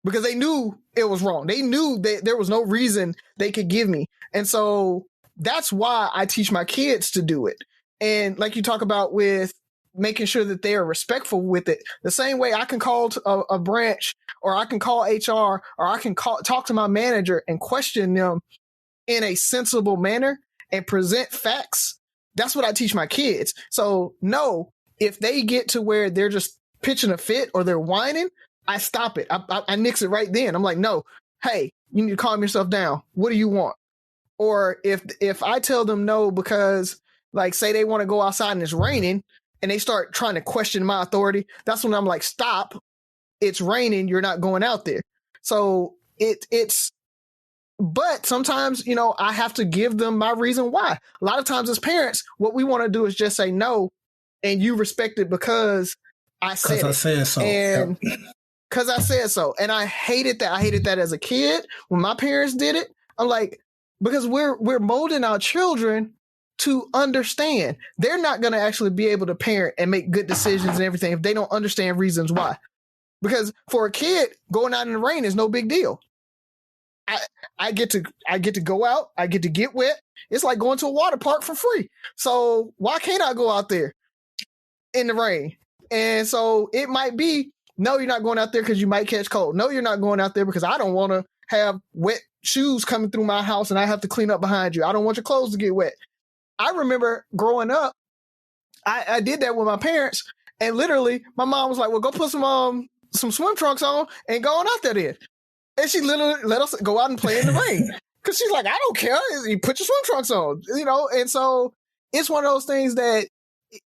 because they knew it was wrong. They knew that there was no reason they could give me. And so that's why I teach my kids to do it. And like you talk about with making sure that they are respectful with it, the same way I can call a branch, or I can call HR, or I can talk to my manager and question them in a sensible manner and present facts. That's what I teach my kids. So no, if they get to where they're just pitching a fit or they're whining, I stop it. I nix it right then. I'm like, no, hey, you need to calm yourself down. What do you want? Or if I tell them no because, like, say they want to go outside and it's raining and they start trying to question my authority, that's when I'm like, stop. It's raining. You're not going out there. So but sometimes, I have to give them my reason why. A lot of times as parents, what we want to do is just say no, and you respect it because I said so. And because I said so. And I hated that. I hated that as a kid. When my parents did it, I'm like, because we're molding our children to understand. They're not going to actually be able to parent and make good decisions and everything if they don't understand reasons why. Because for a kid, going out in the rain is no big deal. I get to go out. I get to get wet. It's like going to a water park for free. So why can't I go out there in the rain? And so it might be, no, you're not going out there because you might catch cold. No, you're not going out there because I don't want to have wet shoes coming through my house and I have to clean up behind you. I don't want your clothes to get wet. I remember growing up, I did that with my parents, and literally my mom was like, well, go put some swim trunks on and go on out there then. And she literally let us go out and play in the rain. Because she's like, I don't care. You put your swim trunks on, And so it's one of those things that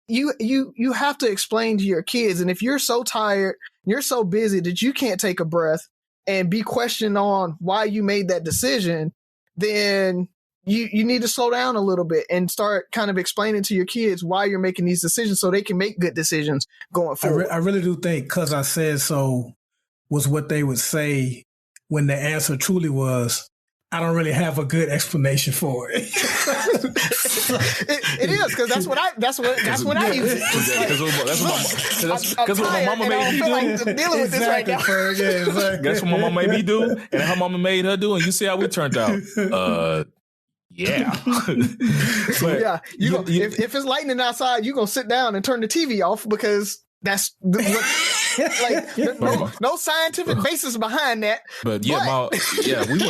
you have to explain to your kids. And if you're so tired, you're so busy that you can't take a breath and be questioned on why you made that decision, then you need to slow down a little bit and start kind of explaining to your kids why you're making these decisions so they can make good decisions going forward. I really do think because I said so was what they would say when the answer truly was, I don't really have a good explanation for it. It is, because that's when I use it. That's what my mama made me do. Like dealing with this right now. That's what my mama made me do, and her mama made her do, and you see how we turned out. Yeah. But yeah, if it's lightning outside, you're gonna sit down and turn the TV off because that's no scientific basis behind that. But we were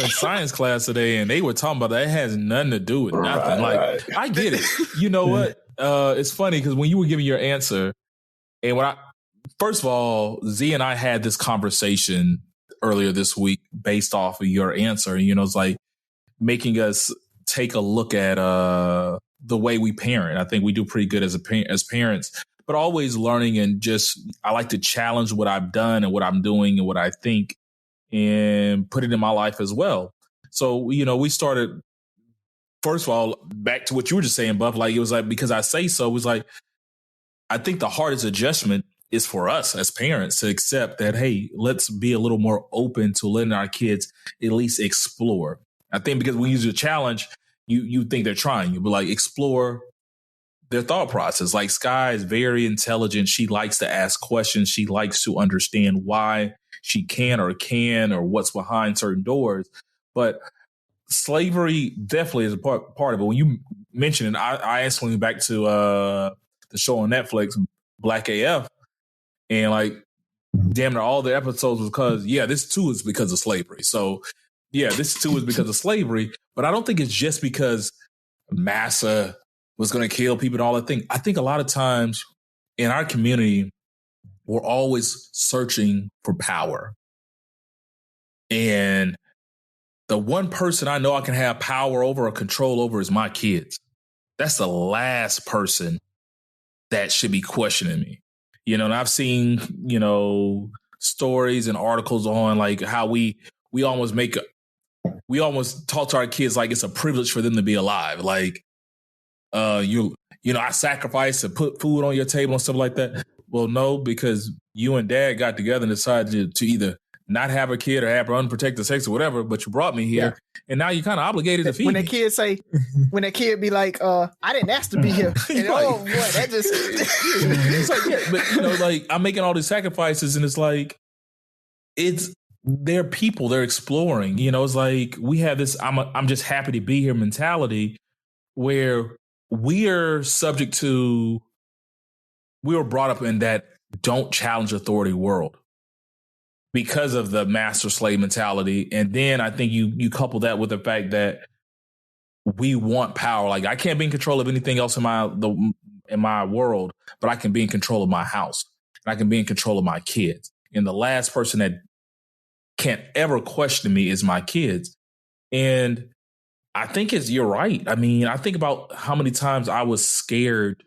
in science class today and they were talking about that. It has nothing to do with nothing. Like, I get it. You know what? It's funny because when you were giving your answer, and first of all, Z and I had this conversation earlier this week based off of your answer. It's like making us take a look at the way we parent. I think we do pretty good as parents, but always learning, and just I like to challenge what I've done and what I'm doing and what I think and put it in my life as well. So, we started, first of all, back to what you were just saying, Buff, like it was like, because I say so, it was like, I think the hardest adjustment is for us as parents to accept that, hey, let's be a little more open to letting our kids at least explore. I think because when you use a challenge, you think they're trying. You be like, explore their thought process. Like, Sky is very intelligent. She likes to ask questions. She likes to understand why she can or what's behind certain doors. But slavery definitely is a part of it. When you mentioned it, I instantly went back to the show on Netflix, Black AF, and like damn near all the episodes was because, this too is because of slavery. So this too is because of slavery, but I don't think it's just because massa was going to kill people and all that thing. I think a lot of times in our community, we're always searching for power. And the one person I know I can have power over or control over is my kids. That's the last person that should be questioning me. And I've seen, stories and articles on like how we almost talk to our kids like it's a privilege for them to be alive. Like, I sacrifice to put food on your table and stuff like that. Well, no, because you and dad got together and decided to either not have a kid or have unprotected sex or whatever, but you brought me here, and now you're kind of obligated to feed when me. When that kid be like, I didn't ask to be here. And, oh, boy, that just... It's like, yeah, but, like, I'm making all these sacrifices, and it's like, they're people, they're exploring. It's like, we have this, I'm just happy to be here mentality where we were brought up in that don't challenge authority world because of the master slave mentality. And then I think you couple that with the fact that we want power. Like, I can't be in control of anything else in my world, but I can be in control of my house and I can be in control of my kids. And the last person that can't ever question me is my kids. And I think you're right. I mean, I think about how many times I was scared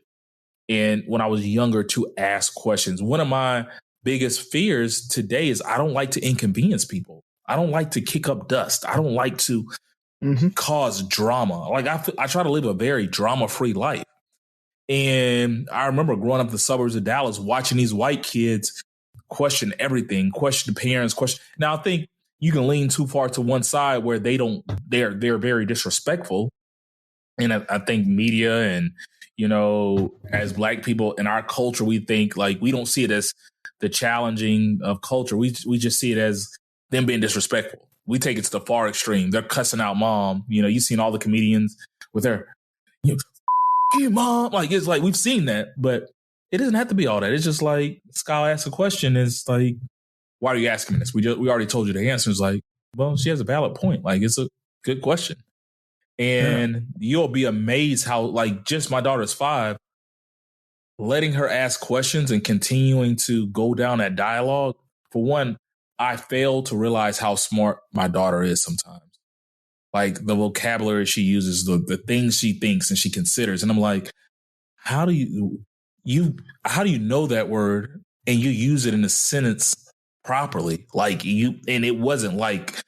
when I was younger to ask questions. One of my biggest fears today is I don't like to inconvenience people. I don't like to kick up dust. I don't like to cause drama. Like, I try to live a very drama-free life. And I remember growing up in the suburbs of Dallas, watching these white kids question everything, question parents, question. Now, I think you can lean too far to one side where they're very disrespectful. And I think media and, as Black people in our culture, we think like, we don't see it as the challenging of culture. We just see it as them being disrespectful. We take it to the far extreme. They're cussing out mom. You've seen all the comedians with their, mom. Like, it's like, we've seen that, but it doesn't have to be all that. It's just like, Sky asks a question. It's like, why are you asking this? We already told you the answer. It's like, well, she has a valid point. Like, it's a good question. And you'll be amazed how, like, just my daughter's 5, letting her ask questions and continuing to go down that dialogue. For one, I fail to realize how smart my daughter is sometimes. Like, the vocabulary she uses, the things she thinks and she considers. And I'm like, how do you know that word and you use it in a sentence properly? Like, and it wasn't like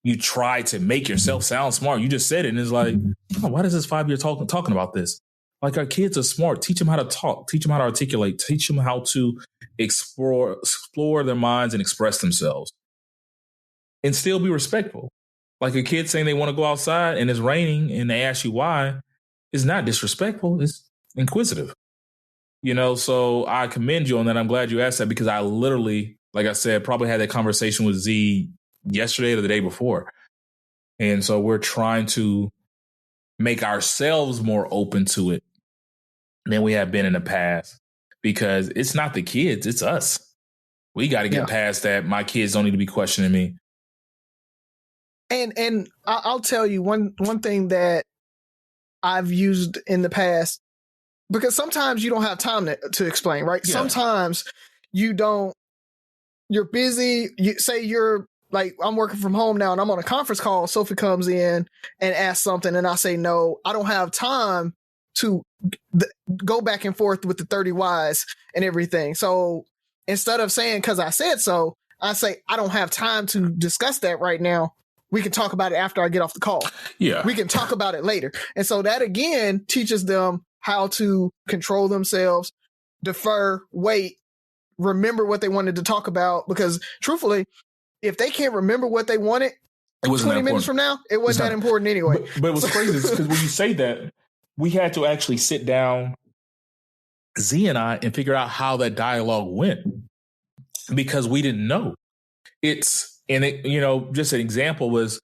you tried to make yourself sound smart. You just said it, and it's like, oh, why does this 5-year talking about this? Like, our kids are smart. Teach them how to talk. Teach them how to articulate. Teach them how to explore their minds and express themselves, and still be respectful. Like, a kid saying they want to go outside and it's raining and they ask you why is not disrespectful. It's inquisitive. So I commend you on that. I'm glad you asked that, because I literally, like I said, probably had that conversation with Z yesterday or the day before. And so we're trying to make ourselves more open to it than we have been in the past, because it's not the kids, it's us. We got to get past that. My kids don't need to be questioning me. And I'll tell you one thing that I've used in the past, because sometimes you don't have time to explain, right? Yeah. Sometimes you're busy. You're like, I'm working from home now and I'm on a conference call. Sophie comes in and asks something and I say, no, I don't have time to go back and forth with the 30 whys and everything. So instead of saying, cause I said so, I say, I don't have time to discuss that right now. We can talk about it after I get off the call. Yeah. We can talk about it later. And so that again teaches them how to control themselves, defer, wait, remember what they wanted to talk about. Because truthfully, if they can't remember what they wanted 20 minutes from now, it wasn't that important anyway. But it was crazy because when you say that, we had to actually sit down, Z and I, and figure out how that dialogue went, because we didn't know. Just an example was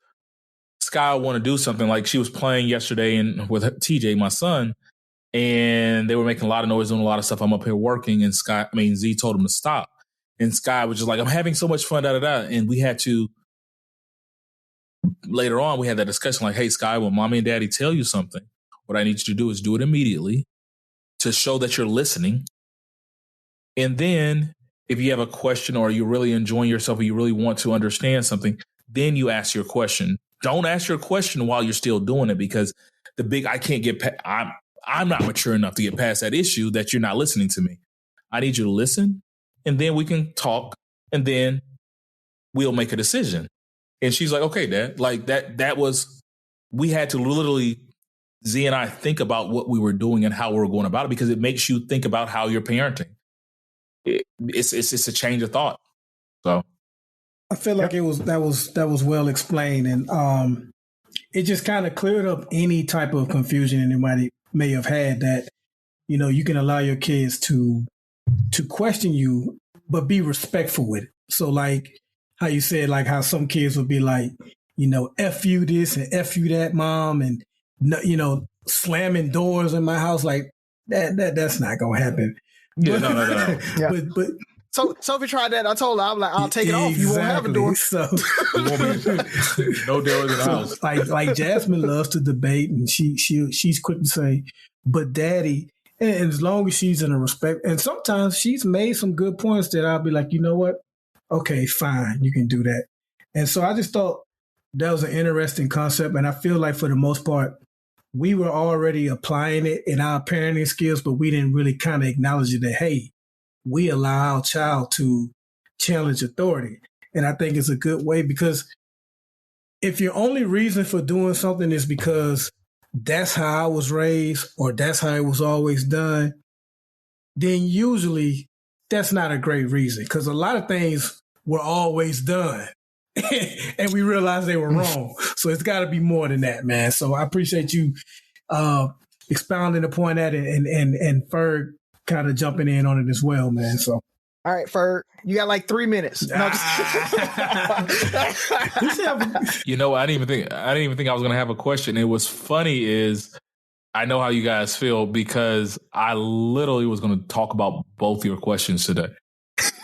Sky want to do something. Like, she was playing yesterday with TJ, my son, and they were making a lot of noise, doing a lot of stuff. I'm up here working, and Z told him to stop. And Sky was just like, I'm having so much fun, And we had to, later on, we had that discussion like, hey, Sky, when mommy and daddy tell you something, what I need you to do is do it immediately to show that you're listening. And then if you have a question or you're really enjoying yourself or you really want to understand then you ask your question. Don't ask your question while you're still doing it, because I'm not mature enough to get past that issue that you're not listening to me. I need you to listen, and then we can talk, and then we'll make a decision. And she's like, okay, Dad. Like that was, we had to literally, Z and I, think about what we were doing and how we were going about it, because it makes you think about how you're parenting. It's a change of thought. So I feel like that was well explained, and it just kind of cleared up any type of confusion anybody may have had, that, you know, you can allow your kids to question you, but be respectful with it. So like how you said, like how some kids would be like, you know, F you this and F you that, mom, and, you know, slamming doors in my house, like that's not gonna happen. Yeah, but, no. Yeah. But So Sophie tried that. I told her, I'm like, I'll take it off. You won't have a door. So no doors in the house. Like Jasmine loves to debate, and she's quick to say, but Daddy, and as long as she's in a respect, and sometimes she's made some good points that I'll be like, you know what? Okay, fine, you can do that. And so I just thought that was an interesting concept, and I feel like for the most part, we were already applying it in our parenting skills, but we didn't really kind of acknowledge it that, hey, we allow our child to challenge authority. And I think it's a good way, because if your only reason for doing something is because that's how I was raised or that's how it was always done, then usually that's not a great reason, because a lot of things were always done and we realized they were wrong. So it's got to be more than that, man. So I appreciate you expounding upon that, and Ferg kind of jumping in on it as well, man. So, all right, Ferg, you got like 3 minutes. No, You know, I didn't even think I was gonna have a question. It was funny is, I know how you guys feel, because I literally was gonna talk about both your questions today.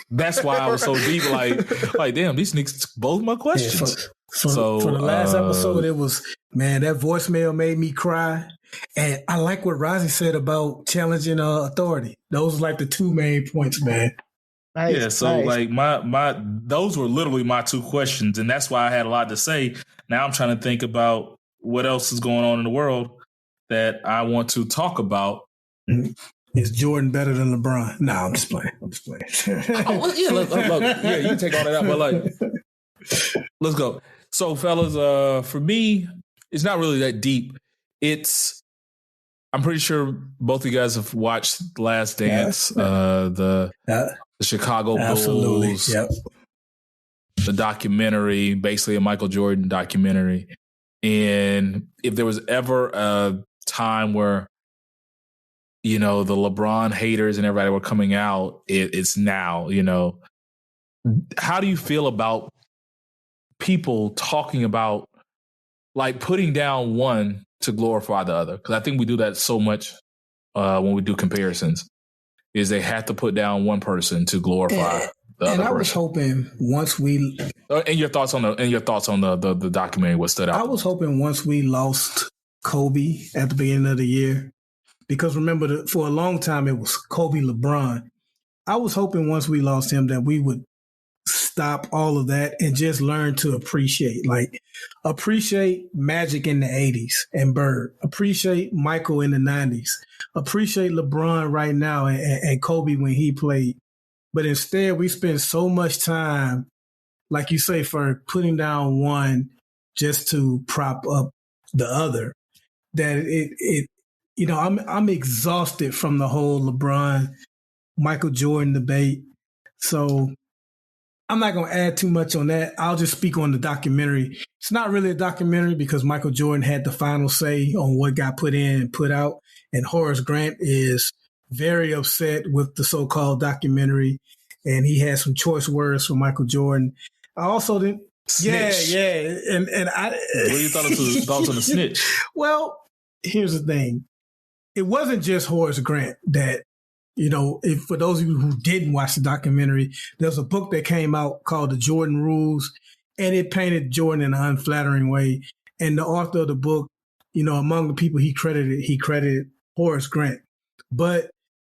That's why I was so deep. Like, damn, these niggas took both my questions. Yeah, for the last episode, it was, man, that voicemail made me cry. And I like what Razi said about challenging authority. Those are like the two main points, man. Nice, yeah, so nice. like my those were literally my two questions, and that's why I had a lot to say. Now I'm trying to think about what else is going on in the world that I want to talk about. Is Jordan better than LeBron? No, I'm just playing. Oh, well, yeah, look, yeah, you can take all that out, but like, let's go. So, fellas, for me, it's not really that deep. I'm pretty sure both of you guys have watched Last Dance, the Chicago Bulls, yep. The documentary, basically a Michael Jordan documentary. And if there was ever a time where, you know, the LeBron haters and everybody were coming out, it's now, you know. How do you feel about people talking about, like, putting down one to glorify the other? Because I think we do that so much when we do comparisons, is they have to put down one person to glorify the other. And I person. was hoping once we... And your thoughts on the documentary, what stood out? I was hoping once we lost Kobe at the beginning of the year, because remember, for a long time it was Kobe, LeBron. I was hoping once we lost him that we would stop all of that and just learn to appreciate Magic in the 80s and Bird, appreciate Michael in the 90s, appreciate LeBron right now and Kobe when he played. But instead, we spend so much time, like you say, for putting down one just to prop up the other, that it you know, I'm exhausted from the whole LeBron, Michael Jordan debate. So I'm not going to add too much on that. I'll just speak on the documentary. It's not really a documentary because Michael Jordan had the final say on what got put in and put out. And Horace Grant is very upset with the so-called documentary. And he had some choice words for Michael Jordan. I also didn't. Snitch. Yeah. And I. What are your thoughts on the snitch? Well, here's the thing. It wasn't just Horace Grant that, you know, for those of you who didn't watch the documentary, there's a book that came out called The Jordan Rules, and it painted Jordan in an unflattering way. And the author of the book, you know, among the people he credited Horace Grant. But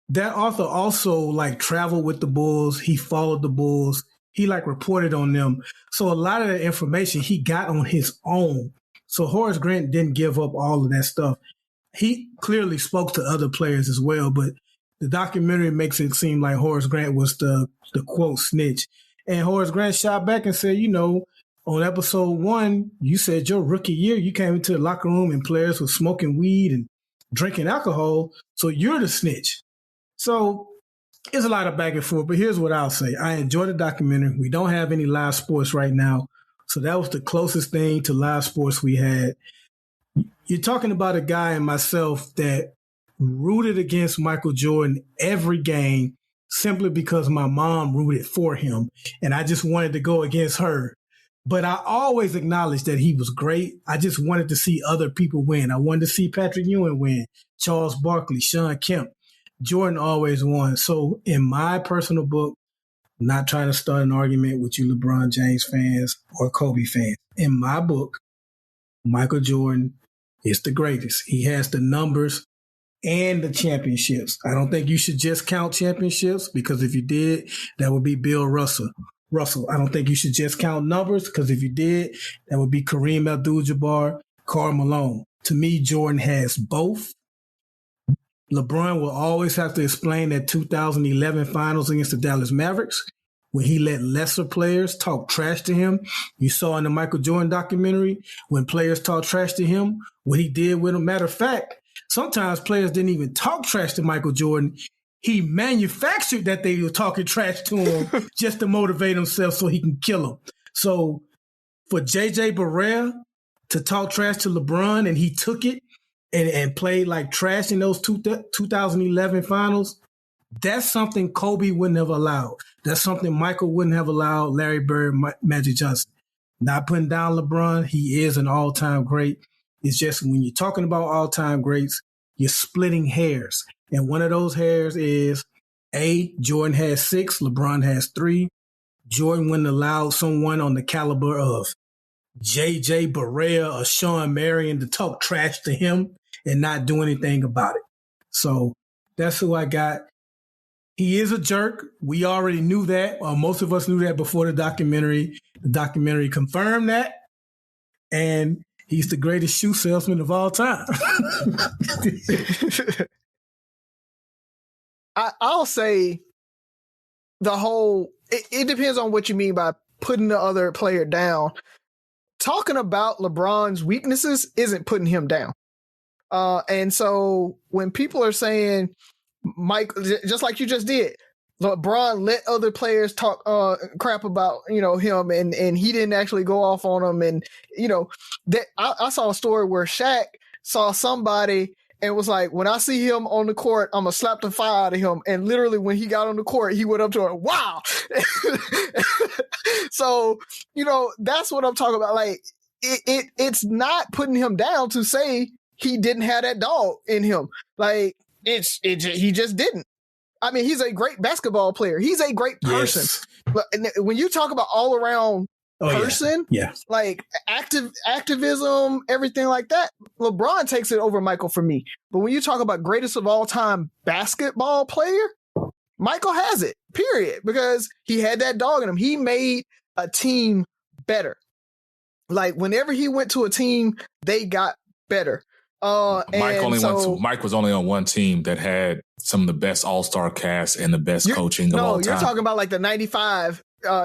that author also, like, traveled with the Bulls. He followed the Bulls. He, like, reported on them. So a lot of the information he got on his own. So Horace Grant didn't give up all of that stuff. He clearly spoke to other players as well, but the documentary makes it seem like Horace Grant was the quote snitch. And Horace Grant shot back and said, on episode 1, you said your rookie year, you came into the locker room and players were smoking weed and drinking alcohol. So you're the snitch. So it's a lot of back and forth, but here's what I'll say. I enjoy the documentary. We don't have any live sports right now. So that was the closest thing to live sports we had. You're talking about a guy and myself that rooted against Michael Jordan every game simply because my mom rooted for him. And I just wanted to go against her. But I always acknowledged that he was great. I just wanted to see other people win. I wanted to see Patrick Ewing win, Charles Barkley, Sean Kemp. Jordan always won. So in my personal book, not trying to start an argument with you LeBron James fans or Kobe fans. In my book, Michael Jordan is the greatest. He has the numbers and the championships. I don't think you should just count championships because if you did, that would be Bill Russell. I don't think you should just count numbers because if you did, that would be Kareem Abdul-Jabbar, Karl Malone. To me, Jordan has both. LeBron will always have to explain that 2011 finals against the Dallas Mavericks when he let lesser players talk trash to him. You saw in the Michael Jordan documentary when players talk trash to him, what he did with them. Matter of fact, sometimes players didn't even talk trash to Michael Jordan. He manufactured that they were talking trash to him just to motivate himself so he can kill him. So for J.J. Barea to talk trash to LeBron and he took it and played like trash in those 2011 finals, that's something Kobe wouldn't have allowed. That's something Michael wouldn't have allowed Larry Bird, Magic Johnson. Not putting down LeBron, he is an all-time great. It's just when you're talking about all-time greats, you're splitting hairs. And one of those hairs is, Jordan has 6, LeBron has 3. Jordan wouldn't allow someone on the caliber of J.J. Barea or Sean Marion to talk trash to him and not do anything about it. So that's who I got. He is a jerk. We already knew that. Most of us knew that before the documentary. The documentary confirmed that. And he's the greatest shoe salesman of all time. I'll say it depends on what you mean by putting the other player down. Talking about LeBron's weaknesses isn't putting him down. And so when people are saying, Mike, just like you just did, LeBron let other players talk crap about, him and he didn't actually go off on him. And, that I saw a story where Shaq saw somebody and was like, when I see him on the court, I'm going to slap the fire out of him. And literally when he got on the court, he went up to her, wow. So, that's what I'm talking about. Like, it's not putting him down to say he didn't have that dog in him. Like, he just didn't. I mean, he's a great basketball player. He's a great person. Yes. But when you talk about all around person, like activism, everything like that, LeBron takes it over Michael for me. But when you talk about greatest of all time basketball player, Michael has it, period, because he had that dog in him. He made a team better. Like whenever he went to a team, they got better. Mike was only on one team that had some of the best all-star cast and the best coaching of all time. No, you're talking about like the 95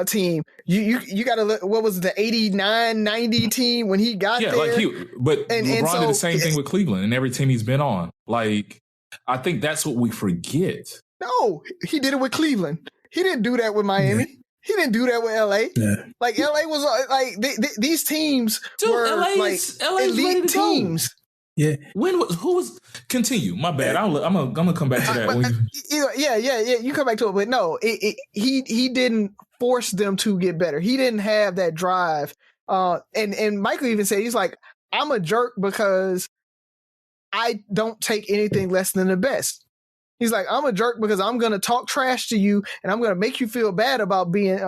team. You got to look, what was it, the 89, 90 team when he got there? LeBron did the same thing with Cleveland and every team he's been on. Like, I think that's what we forget. No, he did it with Cleveland. He didn't do that with Miami. Yeah. He didn't do that with LA. Yeah. Like LA was like these teams were LA's elite teams. Yeah. Who was continue? My bad. I'm gonna come back to that. Yeah. You come back to it, but no, he didn't force them to get better. He didn't have that drive. And Michael even said he's like, I'm a jerk because I don't take anything less than the best. He's like, I'm a jerk because I'm going to talk trash to you and I'm going to make you feel bad about being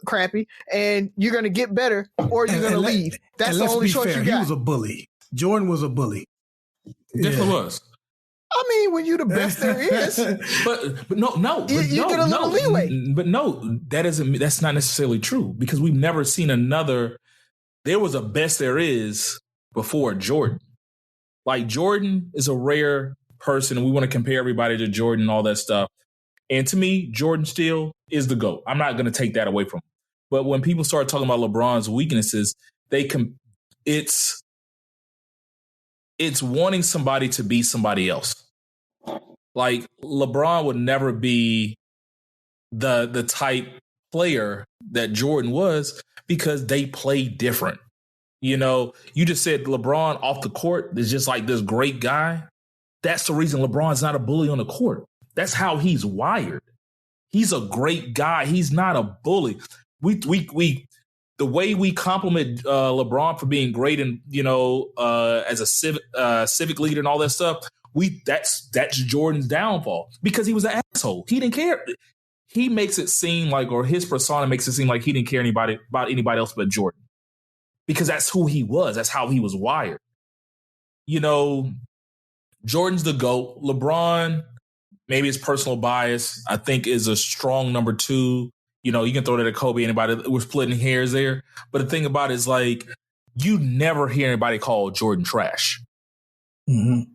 crappy and you're going to get better or you're going to leave. That's the only choice you got. He was a bully. Jordan was a bully. Definitely was. I mean, when you're the best there is. but no. You get a little leeway. But no, that's not necessarily true because we've never seen another. There was a best there is before Jordan. Like Jordan is a rare person. We want to compare everybody to Jordan and all that stuff. And to me, Jordan still is the GOAT. I'm not going to take that away from him. But when people start talking about LeBron's weaknesses, it's wanting somebody to be somebody else. Like LeBron would never be the type player that Jordan was because they play different. You know, you just said LeBron off the court is just like this great guy. That's the reason LeBron's not a bully on the court. That's how he's wired. He's a great guy. He's not a bully. The way we compliment LeBron for being great and, you know, as a civic leader and all that stuff, that's Jordan's downfall because he was an asshole. He didn't care. He makes it seem like, or his persona makes it seem like he didn't care about anybody else but Jordan because that's who he was. That's how he was wired. You know, Jordan's the GOAT. LeBron, maybe his personal bias, I think is a strong number two. You know, you can throw that at Kobe, anybody. We're splitting hairs there. But the thing about it is, like, you never hear anybody call Jordan trash. Mm-hmm.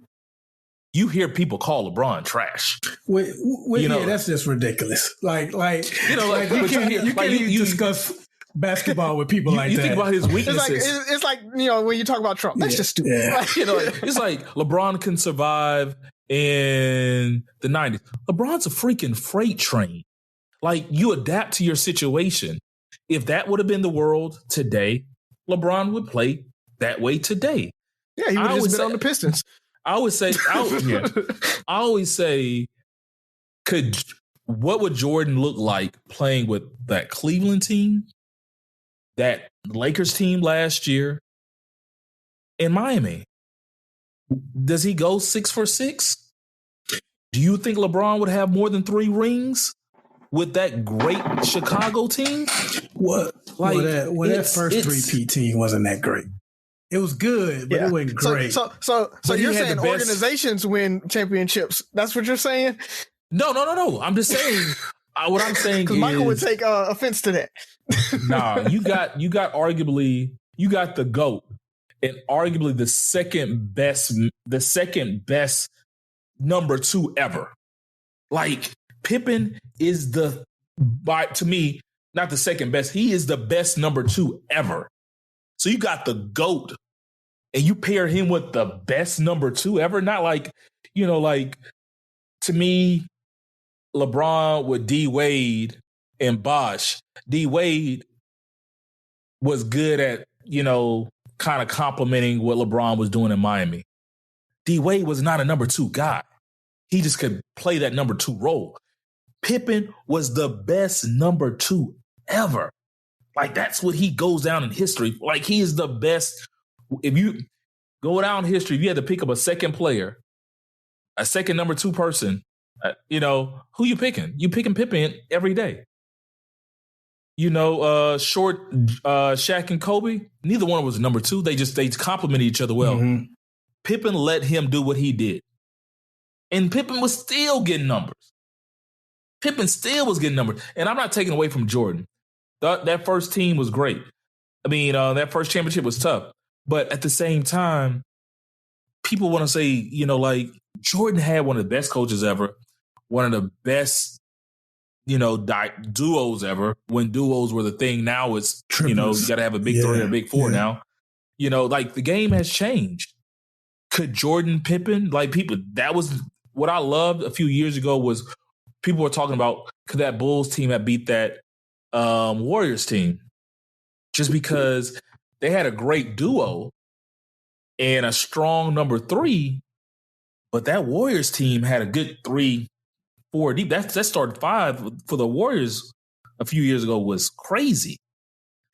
You hear people call LeBron trash. Yeah, that's just ridiculous. Like you know, like you can't even discuss basketball with people like that. You think about his weaknesses. It's like, you know, when you talk about Trump, that's just stupid. Yeah. You know, it's like LeBron can survive in the 90s. LeBron's a freaking freight train. Like, you adapt to your situation. If that would have been the world today, LeBron would play that way today. Yeah, he would have just been on the Pistons. I always say, what would Jordan look like playing with that Cleveland team, that Lakers team last year, in Miami? Does he go 6 for 6? Do you think LeBron would have more than 3 rings with that great Chicago team? What? Like, that first 3P team wasn't that great. It was good, but it wasn't great. So you're saying organizations win championships? That's what you're saying? No. I'm just saying. What I'm saying is, Michael would take offense to that. Nah, you got the GOAT and arguably the second best number 2 ever. Like, Pippen is to me, not the second best. He is the best number 2 ever. So you got the GOAT and you pair him with the best number 2 ever. Not like, you know, like, to me, LeBron with D Wade and Bosh. D Wade was good at, you know, kind of complimenting what LeBron was doing in Miami. D Wade was not a number 2 guy. He just could play that number 2 role. Pippen was the best number 2 ever. Like, that's what he goes down in history. Like, he is the best. If you go down in history, if you had to pick up a second player, a second number 2 person, you know, who you picking? You picking Pippen every day. You know, short Shaq and Kobe, neither one was number 2. They complimented each other well. Mm-hmm. Pippen let him do what he did. And Pippen was still getting numbers. And I'm not taking away from Jordan. That first team was great. I mean, that first championship was tough. But at the same time, people want to say, you know, like, Jordan had one of the best coaches ever, one of the best, you know, duos ever, when duos were the thing. Now it's, you know, you got to have a big 3 or a big 4 now. You know, like, the game has changed. Could Jordan, Pippen, like, people, that was what I loved a few years ago was people were talking about, could that Bulls team have beat that Warriors team? Just because they had a great duo and a strong number 3, but that Warriors team had a good 3-4 deep. That started 5 for the Warriors a few years ago was crazy.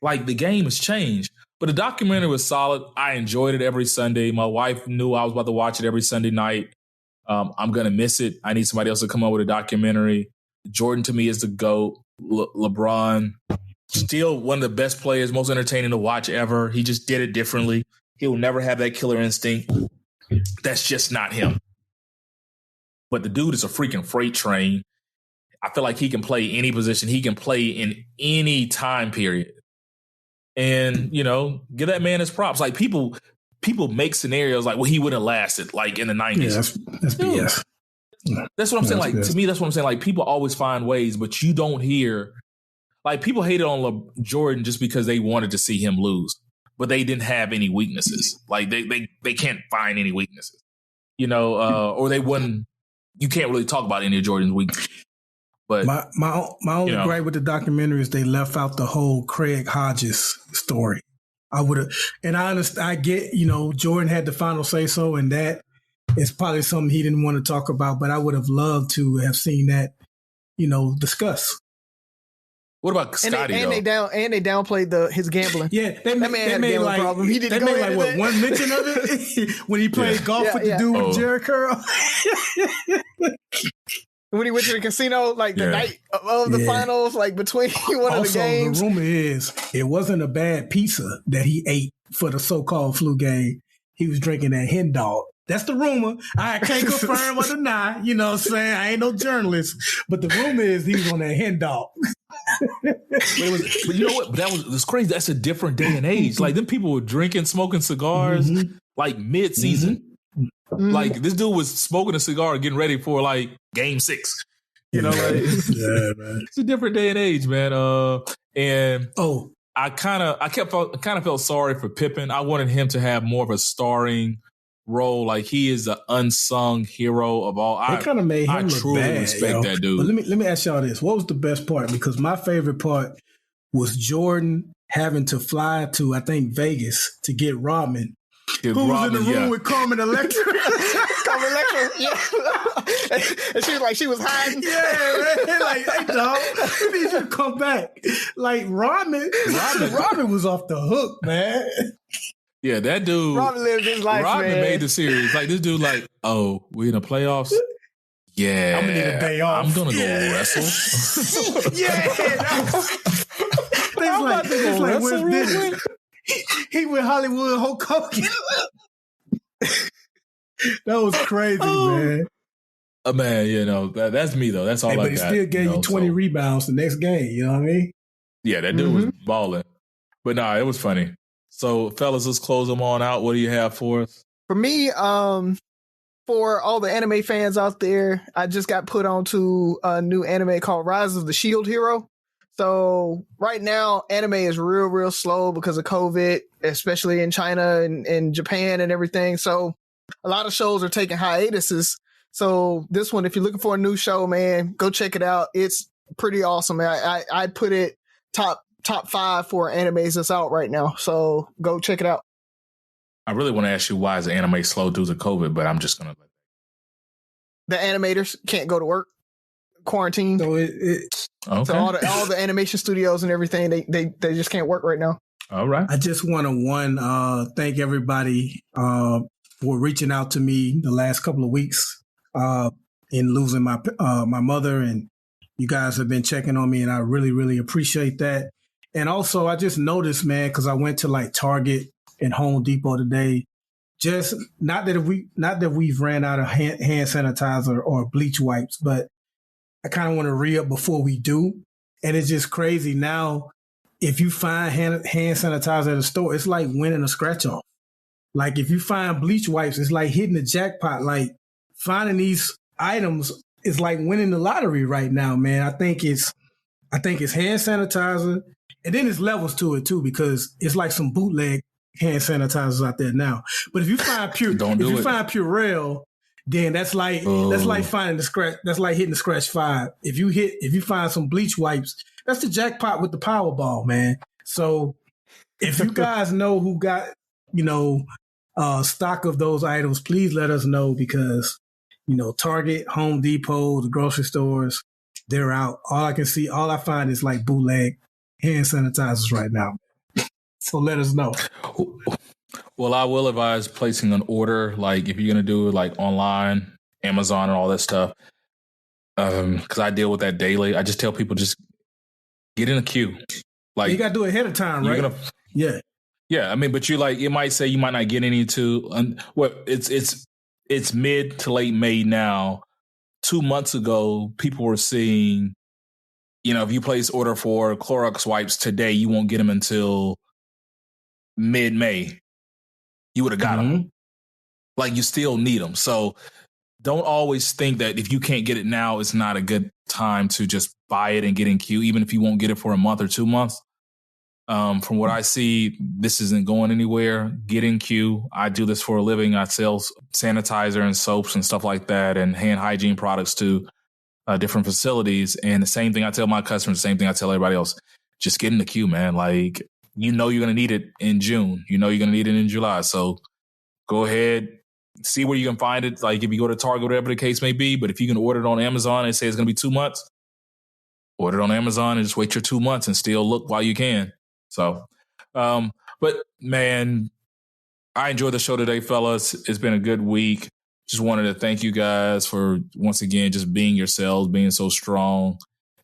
Like, the game has changed. But the documentary was solid. I enjoyed it every Sunday. My wife knew I was about to watch it every Sunday night. I'm going to miss it. I need somebody else to come up with a documentary. Jordan, to me, is the GOAT. LeBron, still one of the best players, most entertaining to watch ever. He just did it differently. He'll never have that killer instinct. That's just not him. But the dude is a freaking freight train. I feel like he can play any position. He can play in any time period. And, you know, give that man his props. Like, people people make scenarios like, well, he wouldn't have lasted like in the 90s. Yeah, that's BS. That's what I'm saying. Like, BS. to me, that's what I'm saying. Like, people always find ways, but you don't hear, like, people hated on Jordan just because they wanted to see him lose, but they didn't have any weaknesses. Like, they can't find any weaknesses, you know, or they wouldn't. You can't really talk about any of Jordan's weaknesses. But my only gripe with the documentary is they left out the whole Craig Hodges story. I would have, and I understand. I get, Jordan had the final say so, and that is probably something he didn't want to talk about. But I would have loved to have seen that, discussed. What about Scotty? And they downplayed his gambling. Yeah, they made like problem. He didn't go like one mention of it when he played golf with the dude with Jerry Curl. When he went to the casino, like the night of the finals, like between one of the games. The rumor is it wasn't a bad pizza that he ate for the so-called flu game. He was drinking that hen dog. That's the rumor. I can't confirm or deny. You know what I'm saying? I ain't no journalist. But the rumor is he was on that hen dog. But you know what? That's crazy. That's a different day and age. Like, them people were drinking, smoking cigars like mid-season. Mm-hmm. Like, this dude was smoking a cigar, getting ready for like Game 6. You know, like, yeah, man. It's a different day and age, man. And I kind of felt sorry for Pippen. I wanted him to have more of a starring role. Like, he is the unsung hero of all. They kind of made him look truly bad, respect that dude. But let me ask y'all this: what was the best part? Because my favorite part was Jordan having to fly to, I think, Vegas to get Rodman. Who was in the room with Carmen Electra? Carmen Electra, yeah. And she was like, she was hiding. Yeah, man. Like, hey, dog, I need you to come back. Like, Rodman was off the hook, man. Yeah, that dude. Rodman lived his life, Rodman man. made the series. Like, this dude, like, we in the playoffs? Yeah. I'm going to need a day off. I'm going to go wrestle. Yeah. Things like Will Dennis. He went Hollywood Hulk Hogan. That was crazy, man. Man, that's me, though. That's all I got. But he still gave you 20 rebounds the next game. You know what I mean? Yeah, that dude was balling. But nah, it was funny. So, fellas, let's close them on out. What do you have for us? For me, for all the anime fans out there, I just got put onto a new anime called Rise of the Shield Hero. So right now, anime is real, real slow because of COVID, especially in China and Japan and everything. So a lot of shows are taking hiatuses. So this one, if you're looking for a new show, man, go check it out. It's pretty awesome. I put it top 5 for animes that's out right now. So go check it out. I really want to ask you, why is the anime slow due to COVID, but I'm just going to. The animators can't go to work. Quarantine. So So all the animation studios and everything, they just can't work right now. All right. I just want to thank everybody for reaching out to me the last couple of weeks in losing my mother, and you guys have been checking on me, and I really, really appreciate that. And also, I just noticed, man, because I went to like Target and Home Depot today. Just not that we've ran out of hand sanitizer or bleach wipes, but I kind of want to re-up before we do. And it's just crazy now. If you find hand sanitizer at a store, it's like winning a scratch off. Like, if you find bleach wipes, it's like hitting the jackpot. Like, finding these items is like winning the lottery right now, man. I think it's hand sanitizer, and then there's levels to it too, because it's like some bootleg hand sanitizers out there now. But if you find find Purell, then that's like finding the scratch. That's like hitting the scratch 5. If you find some bleach wipes, that's the jackpot with the Powerball, man. So if you guys know who got stock of those items, please let us know, because Target, Home Depot, the grocery stores, they're out. All I find is like bootleg hand sanitizers right now. So let us know. Well, I will advise placing an order, like if you're going to do it like online, Amazon and all that stuff, because I deal with that daily. I just tell people, just get in a queue. Like, you got to do it ahead of time, right? Yeah. Yeah. I mean, but you it might say you might not get any it's mid to late May now. 2 months ago, people were seeing, if you place order for Clorox wipes today, you won't get them until mid-May. you would have got them. Like, you still need them. So don't always think that if you can't get it now, it's not a good time to just buy it and get in queue, even if you won't get it for a month or 2 months. From what I see, this isn't going anywhere. Get in queue. I do this for a living. I sell sanitizer and soaps and stuff like that and hand hygiene products to different facilities. And the same thing I tell my customers, the same thing I tell everybody else. Just get in the queue, man. Like, you know you're going to need it in June. You know you're going to need it in July. So go ahead, see where you can find it. Like, if you go to Target, whatever the case may be. But if you can order it on Amazon and say it's going to be 2 months, order it on Amazon and just wait your 2 months and still look while you can. So, but man, I enjoyed the show today, fellas. It's been a good week. Just wanted to thank you guys for, once again, just being yourselves, being so strong.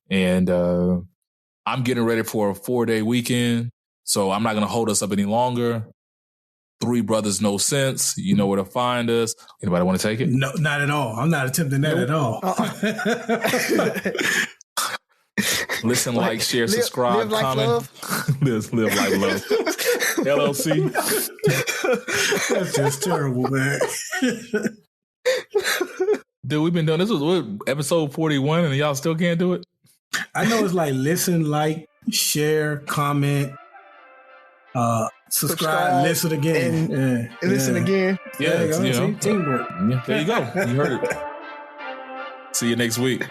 And I'm getting ready for a 4-day weekend, so I'm not going to hold us up any longer. 3 Brothers No Sense. You know where to find us. Anybody want to take it? No, not at all. I'm not attempting that at all. Listen, like, share, subscribe, live comment. live like love. LLC. That's just terrible, man. Dude, we've been doing this. Was episode 41, and y'all still can't do it? I know it's like listen, like, share, comment, subscribe, listen again, and listen again. Yeah, you know, teamwork. Yeah, there you go. You heard it. See you next week.